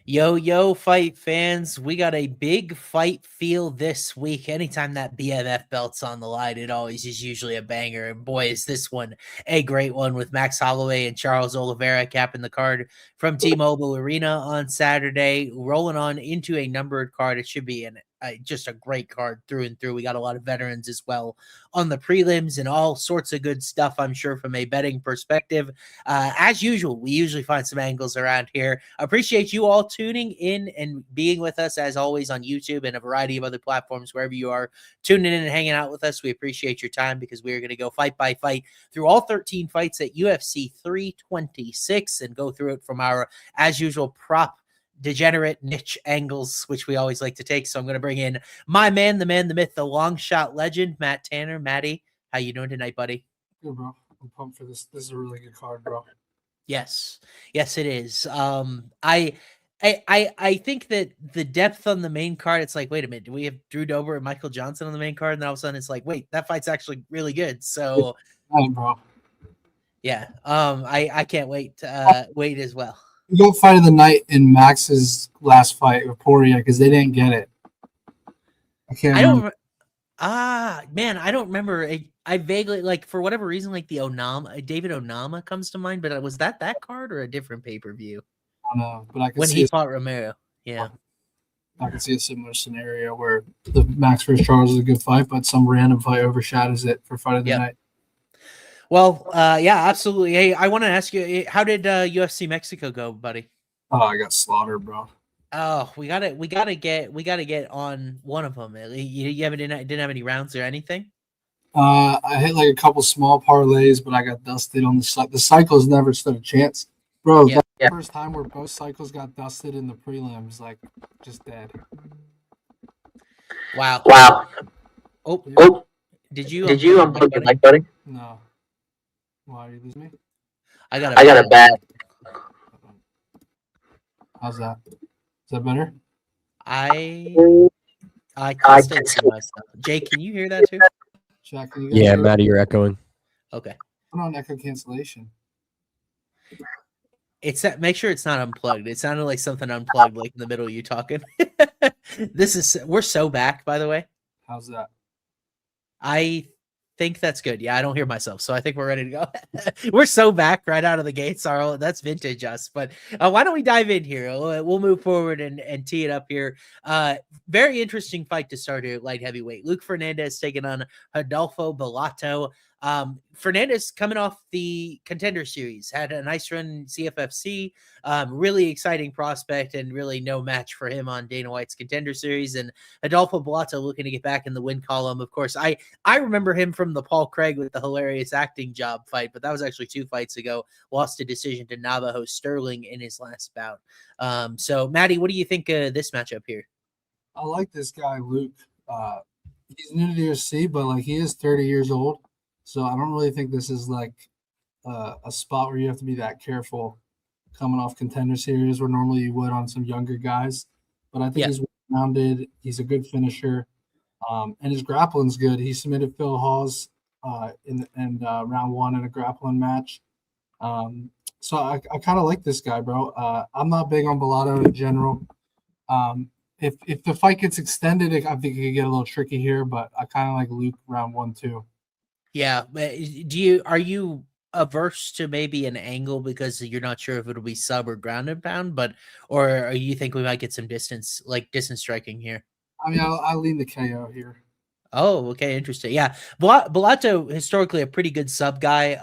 Yo, fight fans. We got a big fight feel this week. Anytime that BMF belt's on the line, it always is usually a banger. And boy, is this one a great one with Max Holloway and Charles Oliveira capping the card from T-Mobile Arena on Saturday, rolling on into a numbered card. It should be just a great card through and through. We got a lot of veterans as well on the prelims and all sorts of good stuff, I'm sure, from a betting perspective. As usual, we usually find some angles around here. Appreciate you all tuning in and being with us, as always, on YouTube and a variety of other platforms, wherever you are tuning in and hanging out with us. We appreciate your time because we are going to go fight by fight through all 13 fights at UFC 326 and go through it from our, as usual, prop degenerate niche angles, which we always like to take. So I'm going to bring in my man, the myth, the long shot legend, Matt Tanner. Matty, how you doing tonight, buddy? Good, bro. I'm pumped for this. This is a really good card, bro. Yes, it is. I think that the depth on the main card, it's like, wait a minute, do we have Drew Dober and Michael Johnson on the main card? And all of a sudden it's like, wait, that fight's actually really good. So bro. Yeah. I can't wait wait as well. We got fight of the night in Max's last fight with Poirier because they didn't get it. I don't remember. I vaguely, like, for whatever reason, like the David Onama comes to mind, but was that card or a different pay-per-view? I don't know, but I can when see he fought Romero. Yeah. I can see a similar scenario where the Max versus Charles is a good fight, but some random fight overshadows it for fight of the night. Well, yeah, absolutely. Hey, I want to ask you, how did UFC Mexico go, buddy? Oh, I got slaughtered, bro. Oh, we gotta get on one of them. You didn't have any rounds or anything? I hit like a couple small parlays, but I got dusted on the cycles. Never stood a chance, bro. That's the first time where both cycles got dusted in the prelims, like just dead. Wow. Oh, did you unplug your mic, buddy? No. Why are you losing me? I got a bad. How's that? Is that better? I can still see myself. Jay, can you hear that too? Jack, can you yeah, Matty, you're echoing. Okay. I'm on echo cancellation. Make sure it's not unplugged. It sounded like something unplugged, like in the middle of you talking. We're so back, by the way. How's that? I think that's good. Yeah, I don't hear myself, so I think we're ready to go. We're so back right out of the gates. That's vintage us. But why don't we dive in here? We'll move forward and tee it up here. Very interesting fight to start here, light heavyweight. Luke Fernandez taking on Adolfo Bellato. Fernandez coming off the Contender Series, had a nice run in CFFC, really exciting prospect and really no match for him on Dana White's Contender Series. And Adolfo Bellato looking to get back in the win column. Of course, I remember him from the Paul Craig with the hilarious acting job fight, but that was actually 2 fights ago. Lost a decision to Navajo Sterling in his last bout. So, Matty, what do you think of this matchup here? I like this guy, Luke. He's new to the UFC, but like he is 30 years old. So I don't really think this is like a spot where you have to be that careful coming off Contender Series where normally you would on some younger guys. But I think he's well-rounded. He's a good finisher. And his grappling's good. He submitted Phil Hawes in round 1 in a grappling match. So I kind of like this guy, bro. I'm not big on Bellato in general. If the fight gets extended, I think it could get a little tricky here, but I kind of like Luke round 1 too. Yeah. Are you averse to maybe an angle because you're not sure if it'll be sub or ground and pound, or you think we might get some distance striking here? I mean, I'll lean the KO here. Oh, okay, interesting. Yeah, Bellato historically a pretty good sub guy.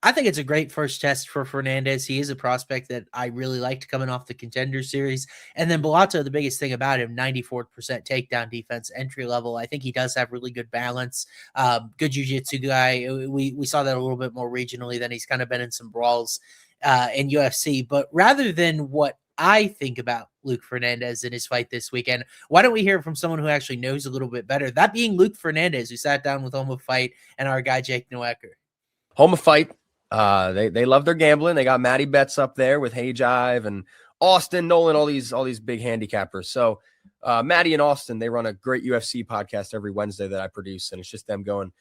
I think it's a great first test for Fernandez. He is a prospect that I really liked coming off the Contender Series. And then Bellato, the biggest thing about him, 94% takedown defense, entry level. I think he does have really good balance. Good jiu-jitsu guy. We saw that a little bit more regionally than he's kind of been in some brawls in UFC. But rather than what I think about Luke Fernandez in his fight this weekend, why don't we hear from someone who actually knows a little bit better? That being Luke Fernandez, who sat down with Home of Fight and our guy Jake Noecker. Home of Fight, they love their gambling. They got Matty bets up there with Hey Jive and Austin, Nolan, all these big handicappers. So Matty and Austin, they run a great UFC podcast every Wednesday that I produce, and it's just them going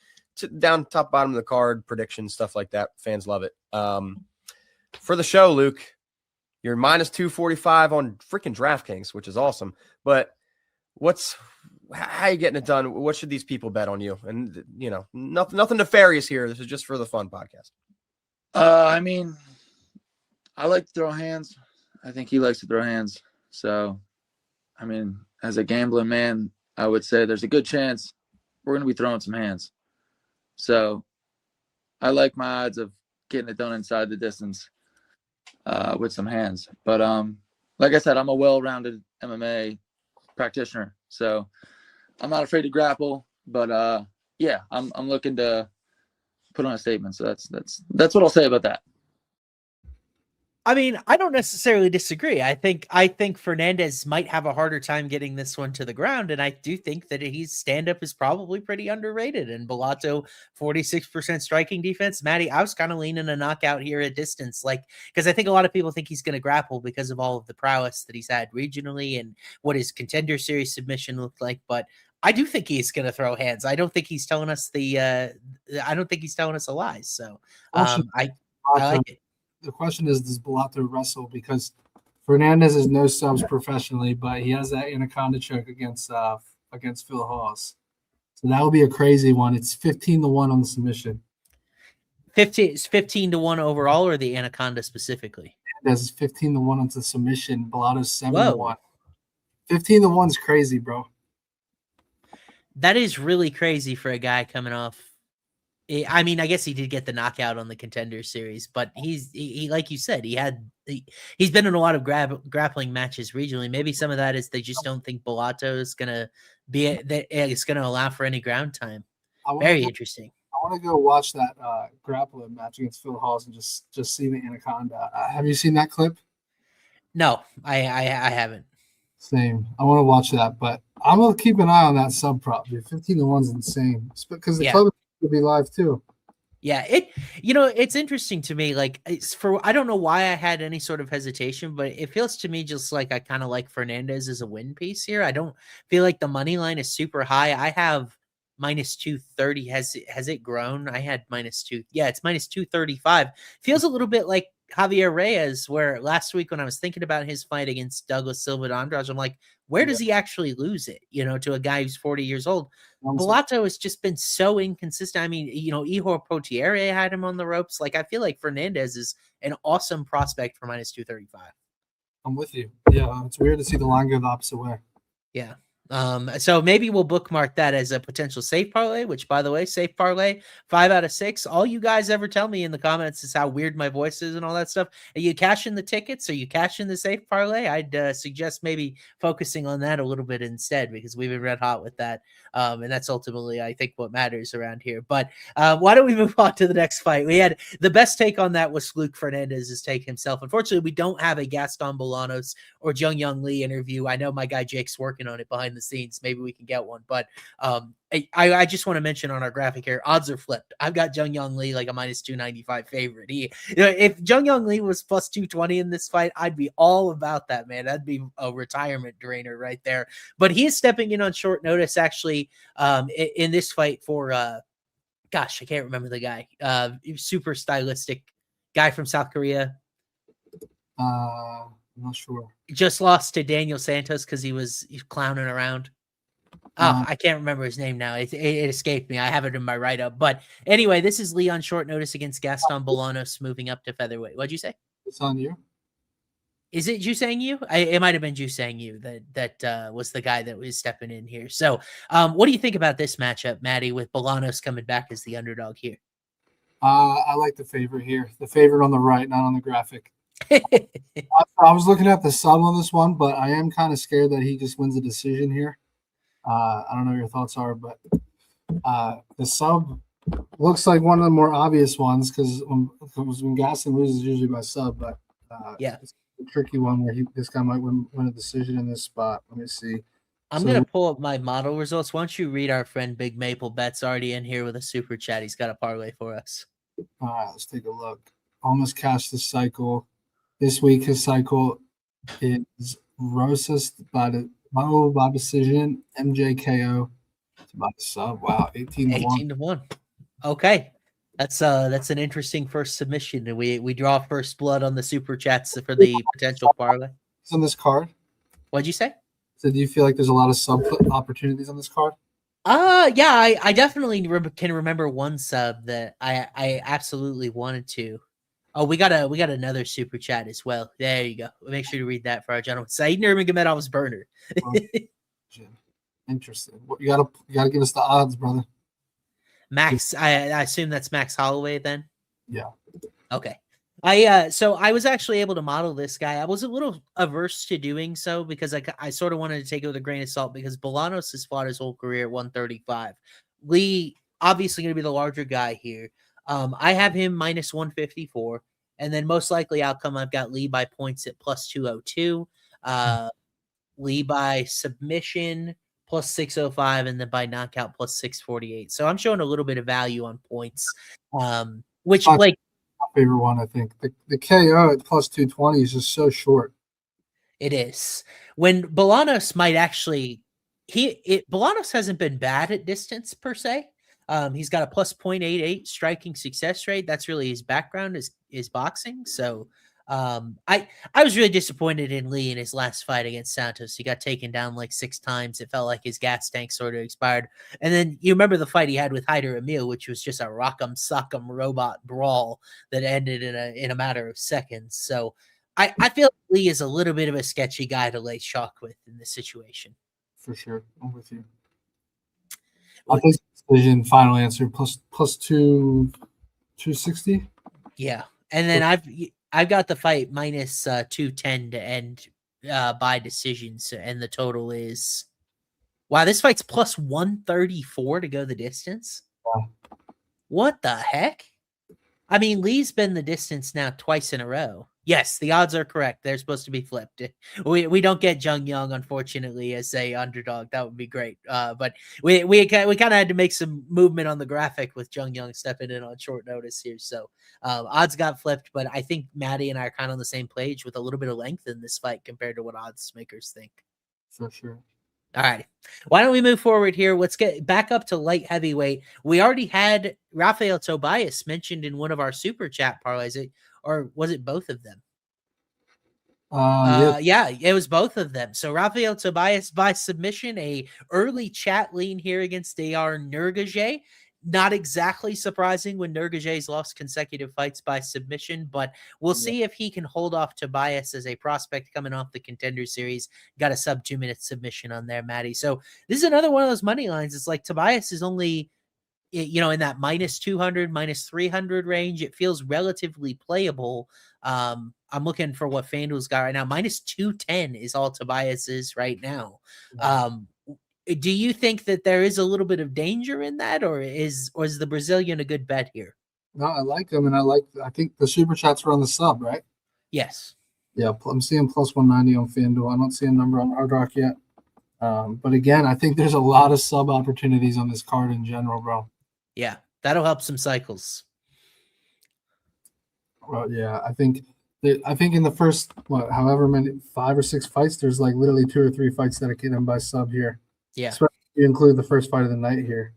down top bottom of the card, predictions, stuff like that. Fans love it. For the show, Luke, You're minus 245 on freaking DraftKings, which is awesome. But how are you getting it done? What should these people bet on you? And, nothing nefarious here. This is just for the fun podcast. I mean, I like to throw hands. I think he likes to throw hands. So, I mean, as a gambling man, I would say there's a good chance we're going to be throwing some hands. So, I like my odds of getting it done inside the distance with some hands. But like I said, I'm a well-rounded MMA practitioner, so I'm not afraid to grapple. But yeah, I'm looking to put on a statement. So that's what I'll say about that. I mean, I don't necessarily disagree. I think Fernandez might have a harder time getting this one to the ground, and I do think that his stand-up is probably pretty underrated. And Bellato, 46% striking defense. Matty, I was kind of leaning a knockout here at distance, because I think a lot of people think he's going to grapple because of all of the prowess that he's had regionally and what his Contender Series submission looked like. But I do think he's going to throw hands. I don't think he's telling us I don't think he's telling us a lie. So I like it. The question is, does Bellato wrestle? Because Fernandez is no subs professionally, but he has that anaconda choke against Phil Hawes. So that would be a crazy one. It's 15-1 on the submission. 15-1 overall, or the anaconda specifically? Fernandez is 15-1 on the submission. Bellato's 7-1. 15-1 is crazy, bro. That is really crazy for a guy coming off. I mean, I guess he did get the knockout on the Contender Series, but he like you said, he's been in a lot of grappling matches regionally. Maybe some of that is they just don't think Bellato is gonna it's gonna allow for any ground time. Very interesting. I want to go watch that grappling match against Phil Hawes and just see the anaconda. Have you seen that clip? No, I haven't. Same. I want to watch that, but I'm gonna keep an eye on that sub prop. 15-1 is insane because the club will be live too. Yeah, it's interesting to me. I don't know why I had any sort of hesitation, but it feels to me just like I kind of like Fernandez as a win piece here. I don't feel like the money line is super high. I have minus 230. Has it grown? I had minus 2. Yeah, it's minus 235. Feels a little bit like Javier Reyes, where last week when I was thinking about his fight against Douglas Silva de Andrade, I'm like, where does he actually lose it? To a guy who's 40 years old. Bellato has just been so inconsistent. I mean, Ihor Potiere had him on the ropes. I feel like Fernandez is an awesome prospect for minus 235. I'm with you. Yeah, it's weird to see the line go the opposite way. Yeah. So maybe we'll bookmark that as a potential safe parlay, which, by the way, safe parlay, 5 out of 6. All you guys ever tell me in the comments is how weird my voice is and all that stuff. Are you cashing the tickets? Are you cashing the safe parlay? I'd suggest maybe focusing on that a little bit instead, because we've been red hot with that. And that's ultimately, I think, what matters around here. But why don't we move on to the next fight? We had the best take on that was Luke Fernandez's take himself. Unfortunately, we don't have a Gaston Bolanos or Yeong Lee interview. I know my guy Jake's working on it behind the scenes. Maybe we can get one, but I just want to mention on our graphic here, odds are flipped. I've got Yeong Lee like a minus 295 favorite. If Yeong Lee was plus 220 in this fight, I'd be all about that, man. That'd be a retirement drainer right there. But he is stepping in on short notice, actually, in this fight for I can't remember the guy. Super stylistic guy from South Korea. I'm not sure. Just lost to Daniel Santos because he's clowning around. I can't remember his name now. It escaped me. I have it in my write-up. But anyway, this is Lee on short notice against Gaston Bolanos moving up to featherweight. What'd you say? It's on you. Is it Ju Sang Yu? It might have been Ju Sang Yu that was the guy that was stepping in here. So what do you think about this matchup, Matty, with Bolanos coming back as the underdog here? I like the favorite here. The favorite on the right, not on the graphic. I was looking at the sub on this one, but I am kind of scared that he just wins a decision here. I don't know what your thoughts are, but the sub looks like one of the more obvious ones because when Gaston loses, usually by sub. But it's a tricky one where this guy might win a decision in this spot. Let me see. I'm going to pull up my model results. Why don't you read our friend Big Maple Bet's already in here with a super chat. He's got a parlay for us. All right, let's take a look. Almost cashed the cycle. This week, his cycle is Rosas by decision, MJKO. It's about the sub. Wow, 18-1. 18-1. Okay. That's an interesting first submission, and we draw first blood on the super chats for the potential parlay. On this card. What'd you say? So do you feel like there's a lot of sub opportunities on this card? Yeah, I definitely can remember one sub that I absolutely wanted to. Oh, we got another super chat as well. There you go. Make sure to read that for our gentleman. Saeed Nurmagomedov's burner. Interesting. You gotta give us the odds, brother. Max, I assume that's Max Holloway then. Yeah. Okay. So I was actually able to model this guy. I was a little averse to doing so because I sort of wanted to take it with a grain of salt because Bolanos has fought his whole career at 135. Lee obviously going to be the larger guy here. I have him minus 154, and then most likely outcome I've got Lee by points at plus 202, Lee by submission plus 605, and then by knockout plus 648. So I'm showing a little bit of value on points, which like my favorite one, I think. The KO at plus 220 is just so short. It is. When Bolanos might actually Bolanos hasn't been bad at distance per se. He's got a plus 0.88 striking success rate. That's really his background is boxing. So I was really disappointed in Lee in his last fight against Santos. He got taken down like 6 times. It felt like his gas tank sort of expired. And then you remember the fight he had with Haider Emil, which was just a rock'em sock'em robot brawl that ended in a matter of seconds. So I feel like Lee is a little bit of a sketchy guy to lay chalk with in this situation. For sure. I'm with you. I think decision final answer plus 260. Yeah. And then I've got the fight minus 210 to end by decision. So, and the total is wow, this fight's plus 134 to go the distance. Wow. What the heck? I mean, Lee's been the distance now twice in a row. Yes, the odds are correct. They're supposed to be flipped. We don't get Jung Young, unfortunately, as a underdog. That would be great. But we kind of had to make some movement on the graphic with Jung Young stepping in on short notice here. So odds got flipped, but I think Matty and I are kind of on the same page with a little bit of length in this fight compared to what odds makers think. For sure. All right. Why don't we move forward here? Let's get back up to light heavyweight. We already had Rafael Tobias mentioned in one of our super chat parlays, or was it both of them? Yeah, it was both of them. So Rafael Tobias by submission, a early chat lean here against Nurgozhay. Not exactly surprising when Nurgozhay's lost consecutive fights by submission, but we'll see if he can hold off Tobias as a prospect coming off the Contender Series. Got a sub 2-minute submission on there, Matty. So this is another one of those money lines. It's like Tobias is only, in that minus 200, minus 300 range. It feels relatively playable. I'm looking for what FanDuel's got right now. Minus 210 is all Tobias is right now. Do you think that there is a little bit of danger in that, or is the Brazilian a good bet here? No, I like him, and I think the super chats were on the sub, right? Yes. Yeah, I'm seeing plus 190 on FanDuel. I don't see a number on Hard Rock yet. But again, I think there's a lot of sub opportunities on this card in general, bro. Yeah, that'll help some cycles. Well, yeah, I think in the first however many 5 or 6 fights, there's like literally 2 or 3 fights that are getting by sub here. Yeah, especially if you include the first fight of the night here,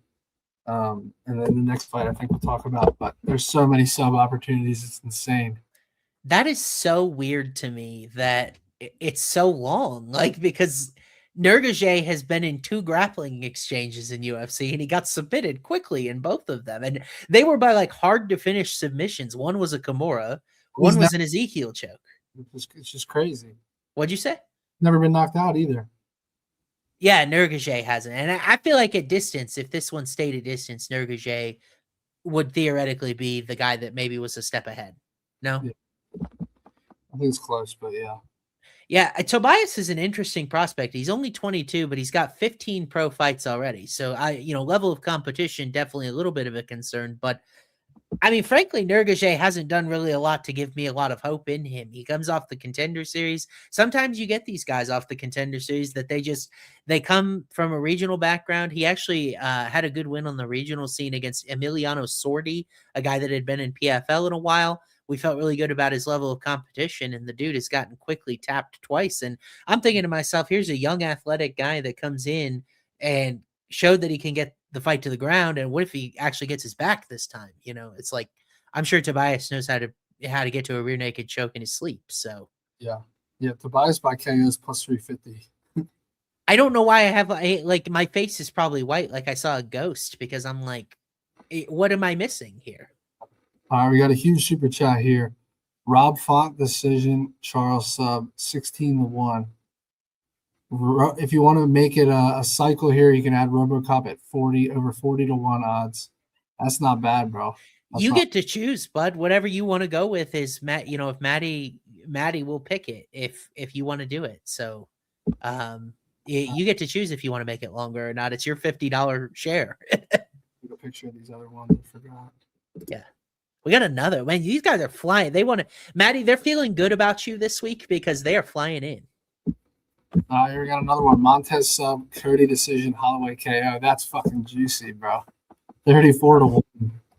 and then the next fight I think we'll talk about. But there's so many sub opportunities, it's insane. That is so weird to me that it's so long. Like, because Nurgozhay has been in 2 grappling exchanges in UFC, and he got submitted quickly in both of them, and they were by like hard to finish submissions. One was a Kimura, one was an Ezekiel choke. It's just crazy. What'd you say? Never been knocked out either. Yeah, Nurgozhay hasn't. And I feel like at distance, if this one stayed at distance, Nurgozhay would theoretically be the guy that maybe was a step ahead. No? Yeah. I think it's close, but yeah. Yeah, Tobias is an interesting prospect. He's only 22, but he's got 15 pro fights already. So, level of competition, definitely a little bit of a concern. But, I mean, frankly, Nurgozhay hasn't done really a lot to give me a lot of hope in him. He comes off the Contender Series. Sometimes you get these guys off the Contender Series that they come from a regional background. He actually had a good win on the regional scene against Emiliano Sordi, a guy that had been in PFL in a while. We felt really good about his level of competition, and the dude has gotten quickly tapped twice. And I'm thinking to myself, here's a young athletic guy that comes in and showed that he can get the fight to the ground, and what if he actually gets his back this time? It's like I'm sure Tobias knows how to get to a rear naked choke in his sleep. So Yeah. Tobias by KO is plus 350. I don't know why I have like my face is probably white, like I saw a ghost, because I'm like, what am I missing here? All right, we got a huge super chat here. Rob Font decision, Charles sub 16-1. If you want to make it a cycle here, you can add RoboCop at 40-1 odds. That's not bad, bro. You get to choose, bud. Whatever you want to go with is Matt. If Matty will pick it if you want to do it. So, you get to choose if you want to make it longer or not. It's your $50 share. Take a picture of these other ones. I forgot. Yeah. We got another. Man, these guys are flying. They want to, Matty, they're feeling good about you this week because they are flying in. Here we got another one. Montes sub, Cody decision, Holloway KO. That's fucking juicy, bro. 34-1.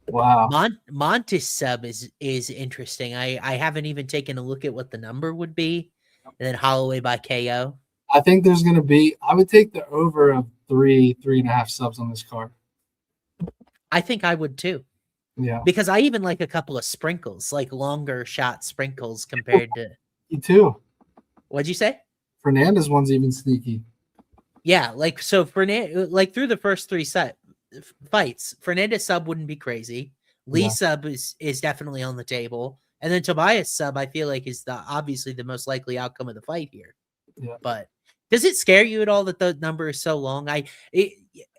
Wow. Montes sub is interesting. I haven't even taken a look at what the number would be. And then Holloway by KO. I think there's going to be, I would take the over of 3.5 subs on this card. I think I would too. Yeah. Because I even like a couple of sprinkles, like longer shot sprinkles compared to. Me too. What'd you say? Fernandez one's even sneaky. Yeah, like so Fernandez, like through the first 3 fights, Fernandez sub wouldn't be crazy. Lee sub is definitely on the table. And then Tobias sub, I feel like, is obviously the most likely outcome of the fight here. Yeah. But does it scare you at all that the number is so long? I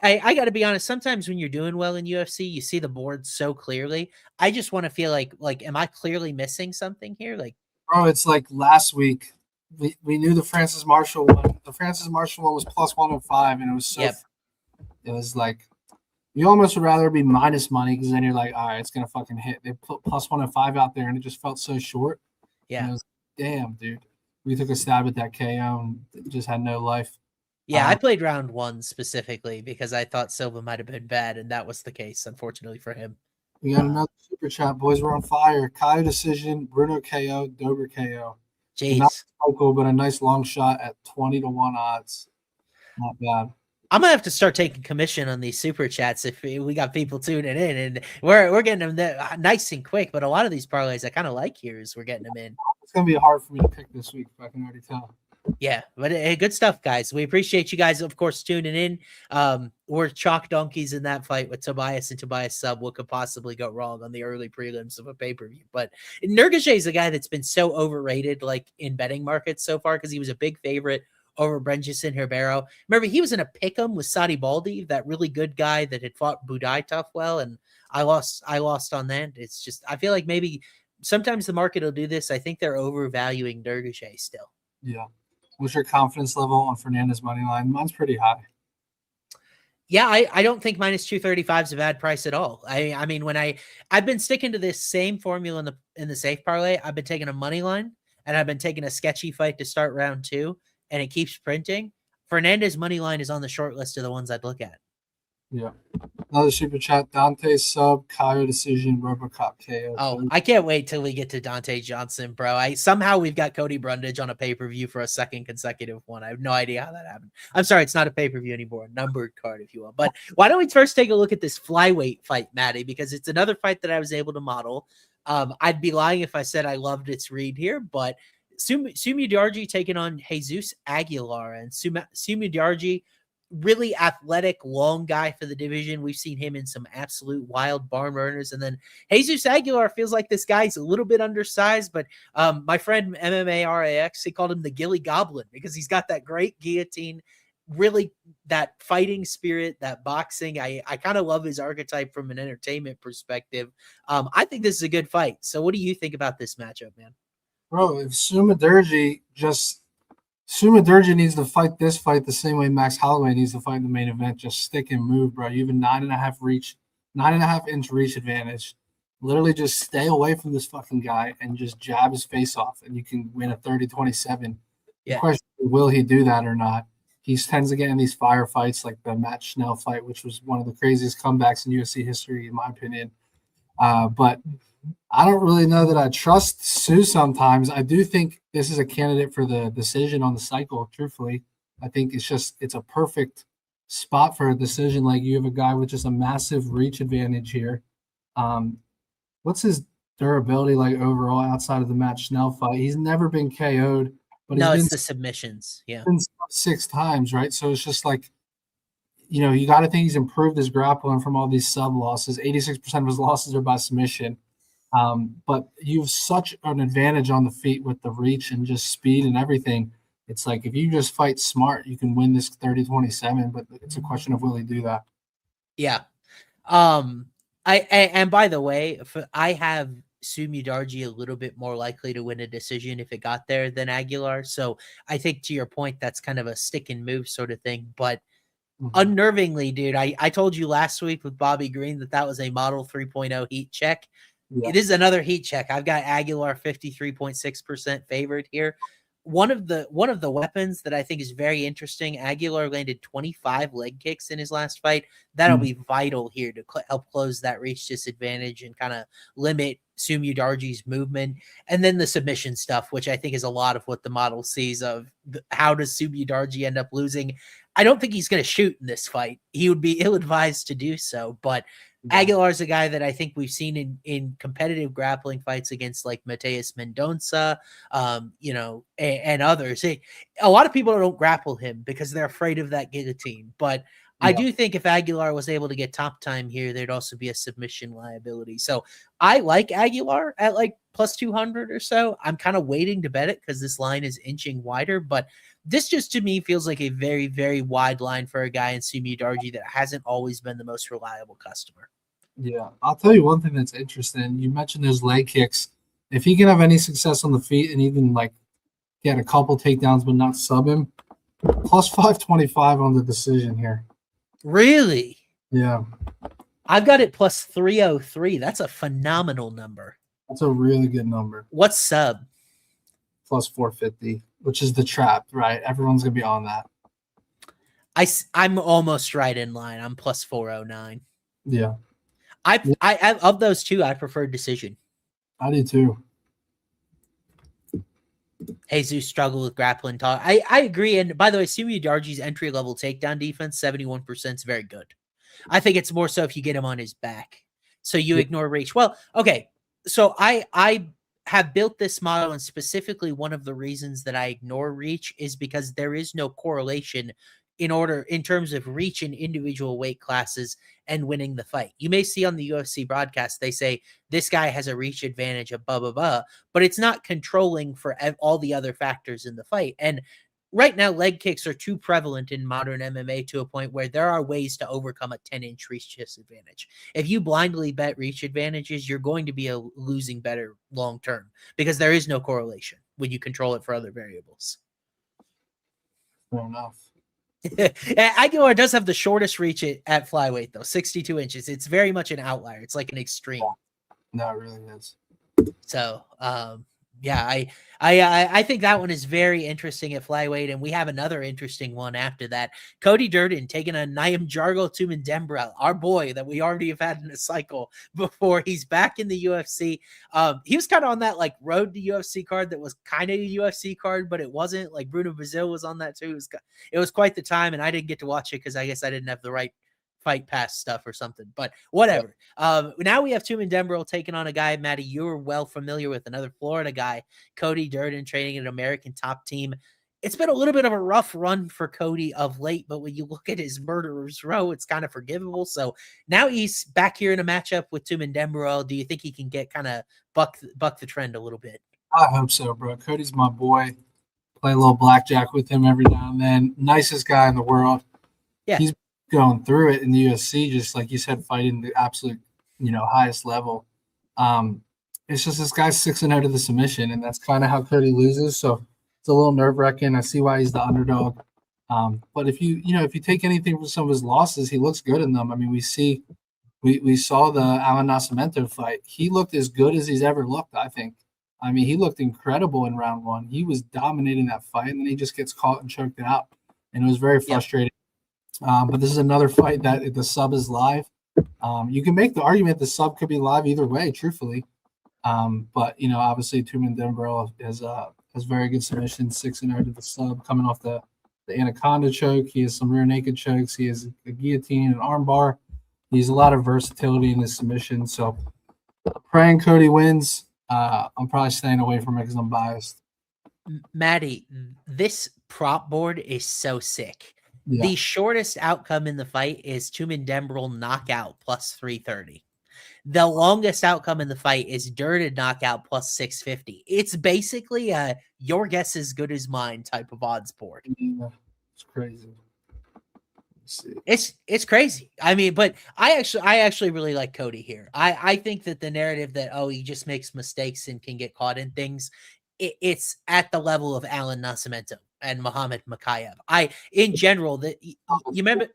got to be honest. Sometimes when you're doing well in UFC, you see the board so clearly. I just want to feel like, am I clearly missing something here? Like, bro, it's like last week we knew the Francis Marshall one. The Francis Marshall one was plus 105, and it was so. Yep. It was like you almost would rather be minus money because then you're like, all right, it's gonna fucking hit. They put plus 105 out there, and it just felt so short. Yeah. And it was, damn, dude. We took a stab at that KO and it just had no life. Yeah, I played round 1 specifically because I thought Silva might have been bad, and that was the case, unfortunately for him. We got another super chat. Boys, we're on fire. KO decision, Bruno KO, Dober KO. Jeez. Not local, but a nice long shot at 20-1 odds. Not bad. I'm gonna have to start taking commission on these super chats if we got people tuning in, and we're getting them there nice and quick. But a lot of these parlays I kind of like here as we're getting them in. It's gonna be hard for me to pick this week, if I can already tell. Yeah, but good stuff, guys. We appreciate you guys, of course, tuning in. We're chalk donkeys in that fight with Tobias and Tobias sub. What could possibly go wrong on the early prelims of a pay-per-view? But Nurgozhay is a guy that's been so overrated, like in betting markets so far, because he was a big favorite over Brundage and Barriao. Remember, he was in a pick'em with Sadi Baldi, that really good guy that had fought Budai tough well, and I lost on that. It's just, I feel like maybe sometimes the market will do this. I think they're overvaluing Nurgozhay still. Yeah. What's your confidence level on Fernandez money line? Mine's pretty high. Yeah, I don't think minus 235 is a bad price at all. I mean, when I've been sticking to this same formula in the safe parlay. I've been taking a money line, and I've been taking a sketchy fight to start round 2, and it keeps printing. Fernandez money line is on the short list of the ones I'd look at. Yeah. Another super chat. Dante sub, KO decision, Robocop KO. Oh, I can't wait till we get to Dante Johnson, bro. Somehow we've got Cody Brundage on a pay-per-view for a second consecutive one. I have no idea how that happened. I'm sorry, it's not a pay-per-view anymore, a numbered card, if you will. But why don't we first take a look at this flyweight fight, Matty, because it's another fight that I was able to model. I'd be lying if I said I loved its read here, but Sumudaerji taking on Jesus Aguilar, and Sumudaerji, really athletic, long guy for the division. We've seen him in some absolute wild barn burners. And then Jesus Aguilar feels like this guy's a little bit undersized, but my friend MMA RAX, he called him the Gilly Goblin because he's got that great guillotine, really that fighting spirit, that boxing. I kind of love his archetype from an entertainment perspective. I think this is a good fight. So what do you think about this matchup, man? Bro, if Sumudaerji needs to fight this fight the same way Max Holloway needs to fight in the main event. Just stick and move, bro. You have a 9.5 inch reach advantage. Literally just stay away from this fucking guy and just jab his face off, and you can win a 30-27. Yeah. The question is, will he do that or not? He tends to get in these firefights like the Matt Schnell fight, which was one of the craziest comebacks in UFC history, in my opinion. But I don't really know that I trust Sue sometimes. I do think this is a candidate for the decision on the cycle, truthfully. I think it's a perfect spot for a decision. Like you have a guy with just a massive reach advantage here. What's his durability like overall outside of the Matt Schnell fight? He's never been KO'd, but No, he's it's been the submissions. Yeah. 6 times, right? So it's just like, you got to think he's improved his grappling from all these sub losses. 86% of his losses are by submission. But you have such an advantage on the feet with the reach and just speed and everything. It's like if you just fight smart, you can win this 30-27, but it's a question of will he do that? Yeah. And by the way, I have Sumudaerji a little bit more likely to win a decision if it got there than Aguilar. So I think to your point, that's kind of a stick and move sort of thing. But unnervingly, dude, I told you last week with Bobby Green that was a model 3.0 heat check. Yeah. It is another heat check. I've got Aguilar 53.6% favored here. One of the weapons that I think is very interesting, Aguilar landed 25 leg kicks in his last fight. That'll be vital here to help close that reach disadvantage and kind of limit Sumudaerji's movement. And then the submission stuff, which I think is a lot of what the model sees of how does Sumudaerji end up losing. I don't think he's going to shoot in this fight. He would be ill-advised to do so, but Aguilar's a guy that I think we've seen in competitive grappling fights against like Mateus Mendonça, and others. A lot of people don't grapple him because they're afraid of that guillotine. But I do think if Aguilar was able to get top time here, there'd also be a submission liability. So I like Aguilar at like plus 200 or so. I'm kind of waiting to bet it because this line is inching wider, but this just to me feels like a very, very wide line for a guy in Sumudaerji that hasn't always been the most reliable customer. Yeah, I'll tell you one thing that's interesting. You mentioned those leg kicks. If he can have any success on the feet and even like get a couple takedowns but not sub him, plus 525 on the decision here. Really? Yeah. I've got it plus 303. That's a phenomenal number. That's a really good number. What's sub? Plus 450, which is the trap, right? Everyone's going to be on that. I'm almost right in line. I'm plus 409. Yeah. I of those two, I prefer decision. I do too. Jesus struggled with grappling talk. I agree. And by the way, Sumudaerji's entry level takedown defense, 71% is very good. I think it's more so if you get him on his back. So you ignore reach. Well, okay. So I have built this model, and specifically one of the reasons that I ignore reach is because there is no correlation in terms of reach in individual weight classes and winning the fight. You may see on the UFC broadcast, they say this guy has a reach advantage of blah, blah, blah, but it's not controlling for all the other factors in the fight. And right now, leg kicks are too prevalent in modern MMA to a point where there are ways to overcome a 10-inch reach disadvantage. If you blindly bet reach advantages, you're going to be a losing better long-term because there is no correlation when you control it for other variables. Fair enough. Aguilar does have the shortest reach at flyweight, though, 62 inches. It's very much an outlier. It's like an extreme. No, it really is. So, yeah, I think that one is very interesting at flyweight, and we have another interesting one after that. Cody Durden taking on Nurgozhay Tumendemberel, our boy that we already have had in a cycle before. He's back in the UFC. He was kind of on that like road to UFC card that was kind of a UFC card, but it wasn't. Like Bruno Brazil was on that too. It was quite the time, and I didn't get to watch it because I guess I didn't have the right Fight Pass stuff or something, but whatever. Now we have Tumendemberel taking on a guy, Matty, you're well familiar with, another Florida guy, Cody Durden, training an American top team. It's been a little bit of a rough run for Cody of late, but when you look at his murderer's row, it's kind of forgivable. So now he's back here in a matchup with Tumendemberel. Do you think he can get kind of buck the trend a little bit? I hope so, bro. Cody's my boy. Play a little blackjack with him every now and then. Nicest guy in the world. Yeah. He's going through it in the UFC, just like you said, fighting the absolute, highest level. It's just this guy's 6-0 to the submission, and that's kind of how Cody loses. So it's a little nerve-wracking. I see why he's the underdog. But if you take anything from some of his losses, he looks good in them. I mean, we saw the Alan Nascimento fight. He looked as good as he's ever looked, I think. I mean, he looked incredible in round one. He was dominating that fight, and then he just gets caught and choked out, and it was very frustrating. But this is another fight that the sub is live. You can make the argument the sub could be live either way, truthfully. But obviously Tumendemberel has very good submission, 6-0 to the sub, coming off the the anaconda choke. He has some rear naked chokes. He has a guillotine and arm bar. He has a lot of versatility in his submission. So praying Cody wins. I'm probably staying away from it because I'm biased. Matty, this prop board is so sick. Yeah. The shortest outcome in the fight is Tumendemberel knockout plus 330. The longest outcome in the fight is Durden knockout plus 650. It's basically a your guess is good as mine type of odds board. Yeah, it's crazy. It's crazy. I mean, but I actually really like Cody here. I think that the narrative that he just makes mistakes and can get caught in things, it's at the level of Alan Nascimento and Muhammad Makayev. In general, that you remember,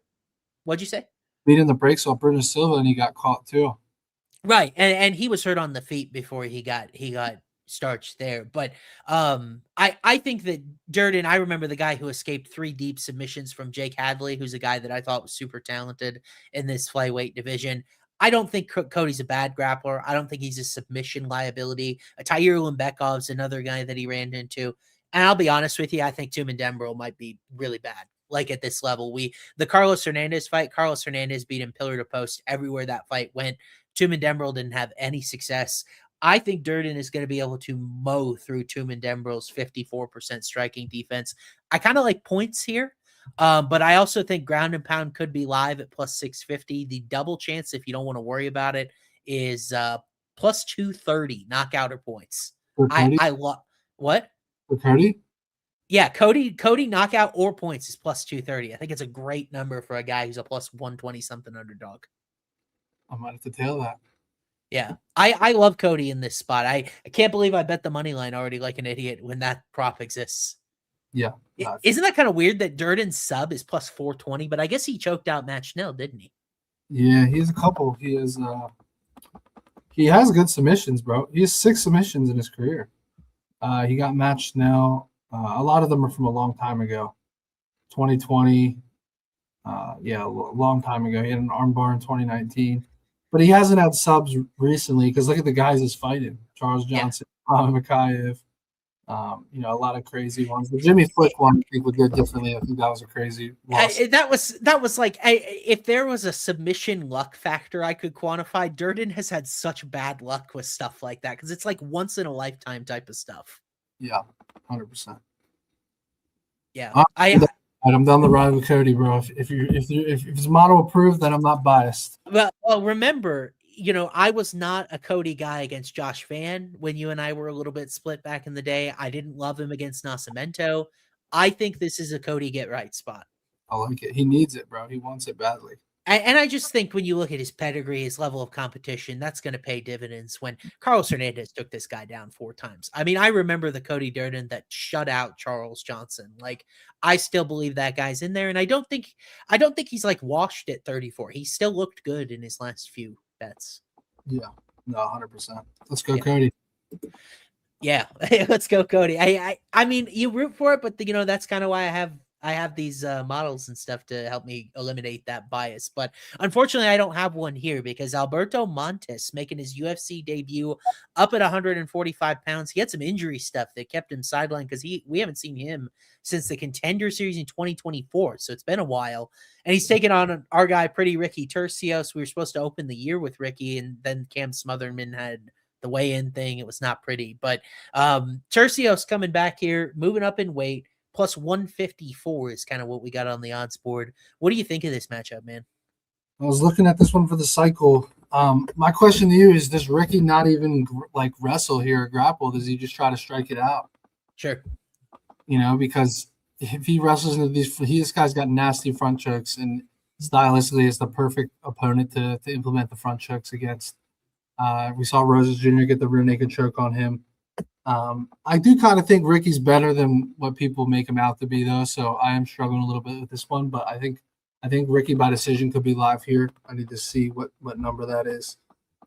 what'd you say? Beating the brakes off Bruno Silva, and he got caught too. Right, and he was hurt on the feet before he got starched there. But I think that Durden, I remember the guy who escaped 3 deep submissions from Jake Hadley, who's a guy that I thought was super talented in this flyweight division. I don't think Cody's a bad grappler. I don't think he's a submission liability. Tahir Limbekov's another guy that he ran into. And I'll be honest with you, I think Tumendemberel might be really bad. Like at this level, the Carlos Hernandez fight, Carlos Hernandez beat him pillar to post everywhere that fight went. Tumendemberel didn't have any success. I think Durden is going to be able to mow through Tumendemberel's 54% striking defense. I kind of like points here, but I also think ground and pound could be live at plus 650. The double chance, if you don't want to worry about it, is plus 230 knockout or points. I love what? For Cody? Yeah, Cody knockout or points is plus 230. I think it's a great number for a guy who's a plus 120 something underdog. I might have to tail that. Yeah, I love Cody in this spot. I can't believe I bet the money line already like an idiot when that prop exists. Yeah. Isn't that kind of weird that Durden's sub is plus 420, but I guess he choked out Matt Schnell, didn't he? Yeah, he has a couple. He has good submissions, bro. He has 6 submissions in his career. He got Matt Schnell. A lot of them are from a long time ago. 2020. A long time ago. He had an armbar in 2019. But he hasn't had subs recently because look at the guys he's fighting. Charles Johnson, Makayev, a lot of crazy ones. The Jimmy Flick one, I think, would go differently. I think that was a crazy loss. That was like, if there was a submission luck factor I could quantify, Durden has had such bad luck with stuff like that because it's like once in a lifetime type of stuff. Yeah, 100%. Yeah, I'm down the ride with Cody, bro. If it's model approved, then I'm not biased. Well, remember, I was not a Cody guy against Josh Van when you and I were a little bit split back in the day. I didn't love him against Nascimento. I think this is a Cody get right spot. I like it. He needs it, bro. He wants it badly. And I just think when you look at his pedigree, his level of competition, that's going to pay dividends when Carlos Hernandez took this guy down 4 times. I mean, I remember the Cody Durden that shut out Charles Johnson. Like, I still believe that guy's in there. And I don't think he's like washed at 34. He still looked good in his last few bets. Yeah, no, 100%. Let's go, Cody. Yeah, let's go, Cody. I mean, you root for it, but that's kind of why I have these models and stuff to help me eliminate that bias. But unfortunately, I don't have one here because Alberto Montes making his UFC debut up at 145 pounds. He had some injury stuff that kept him sidelined because we haven't seen him since the Contender Series in 2024. So it's been a while. And he's taken on our guy, Pretty Ricky Turcios. We were supposed to open the year with Ricky, and then Cam Smotherman had the weigh-in thing. It was not pretty. But Turcios coming back here, moving up in weight. Plus 154 is kind of what we got on the odds board. What do you think of this matchup, man? I was looking at this one for the cycle. My question to you is, does Ricky not even like wrestle here or grapple? Does he just try to strike it out? Sure. Because if he wrestles into this guy's got nasty front chokes, and stylistically is the perfect opponent to implement the front chokes against. We saw Rosas Jr. get the rear naked choke on him. I do kind of think Ricky's better than what people make him out to be, though. So I am struggling a little bit with this one, but I think Ricky by decision could be live here. I need to see what number that is.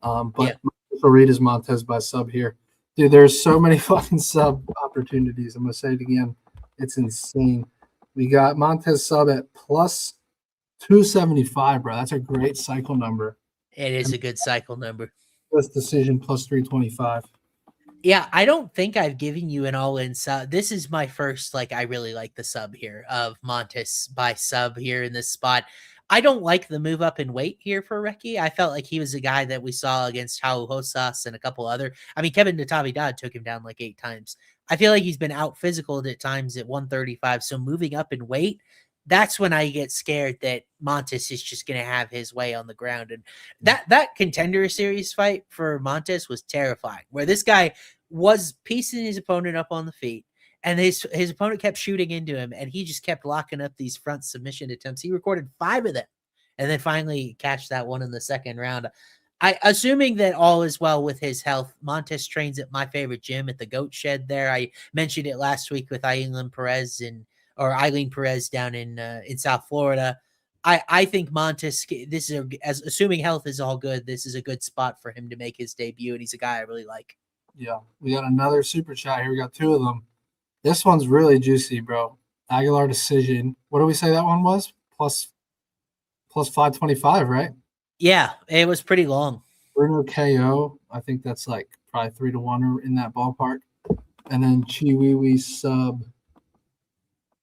But I'll read his Montes by sub here. Dude, there's so many fucking sub opportunities. I'm gonna say it again. It's insane. We got Montes sub at plus 275, bro. That's a great cycle number. It is a good cycle number. Plus decision plus 325. Yeah, I don't think I've given you an all-in sub. This is my first, like, I really like the sub here of Montes by sub here in this spot. I don't like the move up in weight here for Reki. I felt like he was a guy that we saw against Raul Rosas and a couple other. I mean, Kevin Natividad took him down like 8 times. I feel like he's been out physicaled at times at 135. So moving up in weight, that's when I get scared that Montes is just going to have his way on the ground. And that contender series fight for Montes was terrifying, where this guy was piecing his opponent up on the feet, and his opponent kept shooting into him, and he just kept locking up these front submission attempts. He recorded 5 of them, and then finally catch that one in the second round. Assuming that all is well with his health, Montes trains at my favorite gym at the Goat Shed there. I mentioned it last week with Eileen Perez down in South Florida. I think Montes, this is as assuming health is all good, this is a good spot for him to make his debut, and he's a guy I really like. Yeah, we got another super chat here. We got 2 of them. This one's really juicy, bro. Aguilar decision. What do we say that one was? Plus 525, right? Yeah, it was pretty long. Bruno KO. I think that's like probably 3 to 1 or in that ballpark. And then Chiwiwi sub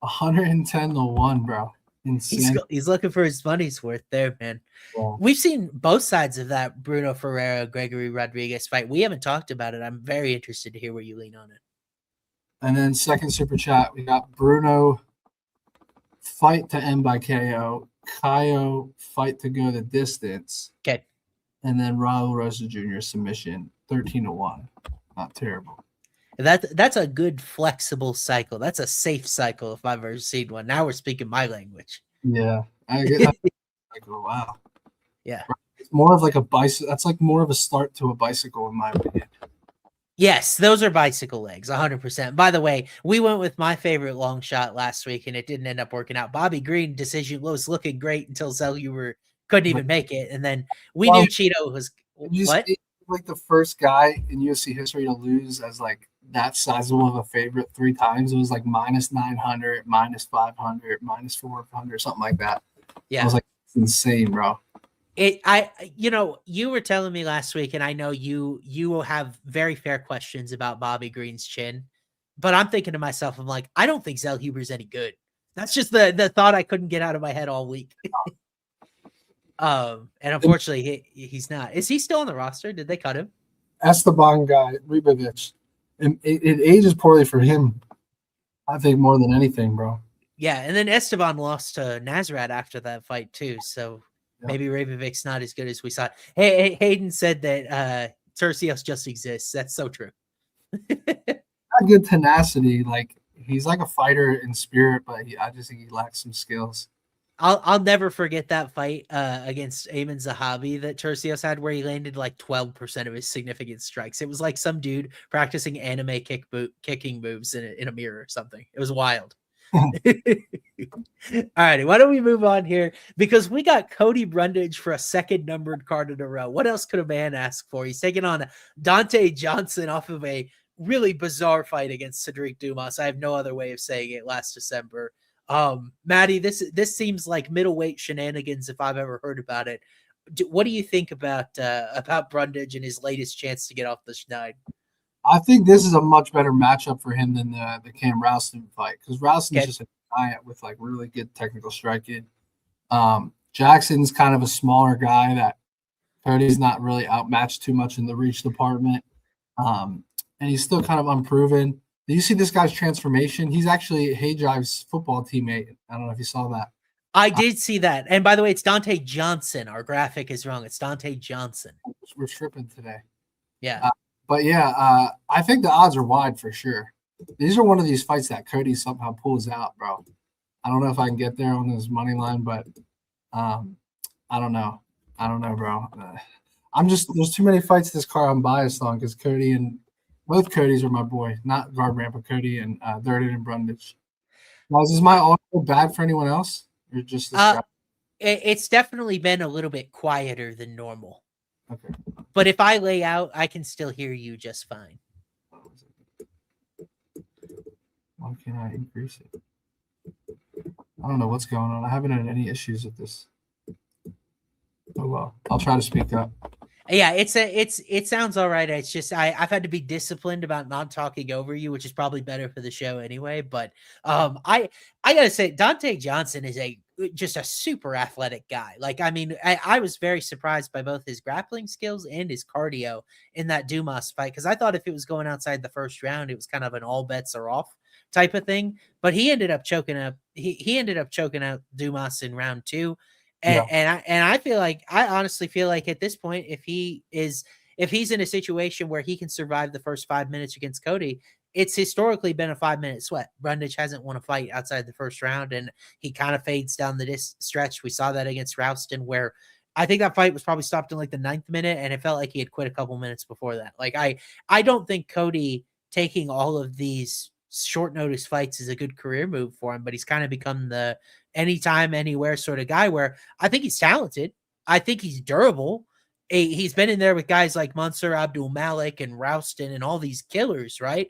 110 to 1, bro. Insane. He's looking for his money's worth there, man. Yeah. We've seen both sides of that Bruno Ferreira, Gregory Rodriguez fight. We haven't talked about it. I'm very interested to hear where you lean on it. And then second super chat, we got Bruno fight to end by KO, Kaio fight to go the distance. Okay. And then Raul Rosas Jr. submission, 13 to 1. Not terrible. That's a good flexible cycle. That's a safe cycle if I've ever seen one. Now we're speaking my language. Yeah. I get that. Like, oh, wow. Yeah. It's more of like a bicycle. That's like more of a start to a bicycle in my opinion. Yes, those are bicycle legs, 100%. By the way, we went with my favorite long shot last week, and it didn't end up working out. Bobby Green decision was looking great until Zellhuber couldn't even make it, and then we knew Cheeto was what? Like the first guy in UFC history to lose as like that sizable of a favorite 3 times. It was like minus 900, minus 500, minus 400, something like that. Yeah, I was like, it's insane, bro. You were telling me last week, and I know you will have very fair questions about Bobby Green's chin, but I'm thinking to myself, I'm like, I don't think Zellhuber's any good. That's just the thought I couldn't get out of my head all week. And unfortunately, he's not. Is he still on the roster? Did they cut him? Esteban guy, Ribovic. And it ages poorly for him, I think, more than anything, bro. Yeah, and then Esteban lost to Nazareth after that fight, too, so maybe Rabovic's not as good as we thought. Hey, Hayden said that Turcios just exists. That's so true. Not good tenacity. Like, he's like a fighter in spirit, but I just think he lacks some skills. I'll never forget that fight against Ayman Zahabi that Turcios had, where he landed like 12% of his significant strikes. It was like some dude practicing anime kicking moves in a mirror or something. It was wild. All righty, why don't we move on here? Because we got Cody Brundage for a second numbered card in a row. What else could a man ask for? He's taking on Dante Johnson off of a really bizarre fight against Cedric Dumas. I have no other way of saying it last December. Matty, this seems like middleweight shenanigans if I've ever heard about it. What do you think about Brundage and his latest chance to get off the schneid? I think this is a much better matchup for him than the Cam Ralston fight, because Ralston is just a giant with like really good technical striking. Jackson's kind of a smaller guy that Cody's not really outmatched too much in the reach department, and he's still kind of unproven. Do you see this guy's transformation? He's actually Hey Jive's football teammate. I don't know if you saw that. I did see that. And by the way, it's Dante Johnson. Our graphic is wrong. It's Dante Johnson. We're tripping today. Yeah. I think the odds are wide for sure. These are one of these fights that Cody somehow pulls out, bro. I don't know if I can get there on his money line, but I don't know. I don't know, bro. There's too many fights this card I'm biased on because Cody and both Codys are my boy, not Garbrandt, but Cody and Durden and Brundage. Now, is my audio bad for anyone else? Or just this it's definitely been a little bit quieter than normal. Okay. But if I lay out, I can still hear you just fine. Why can't I increase it? I don't know what's going on. I haven't had any issues with this. Oh, well. I'll try to speak up. Yeah, it sounds all right. It's just I've had to be disciplined about not talking over you, which is probably better for the show anyway. But I gotta say, Dante Johnson is just a super athletic guy. Like, I mean, I was very surprised by both his grappling skills and his cardio in that Dumas fight, because I thought if it was going outside the first round, it was kind of an all bets are off type of thing. But he ended up choking up. He ended up choking out Dumas in round 2. And I honestly feel like at this point, if he's in a situation where he can survive the first 5 minutes against Cody, it's historically been a 5-minute sweat. Brundage hasn't won a fight outside the first round, and he kind of fades down the stretch. We saw that against Rouston, where I think that fight was probably stopped in like the 9th minute, and it felt like he had quit a couple minutes before that. Like, I don't think Cody taking all of these short notice fights is a good career move for him, but he's kind of become the anytime, anywhere sort of guy, where I think he's talented. I think he's durable. He's been in there with guys like Mansour Abdul Malik and Rouston and all these killers, right?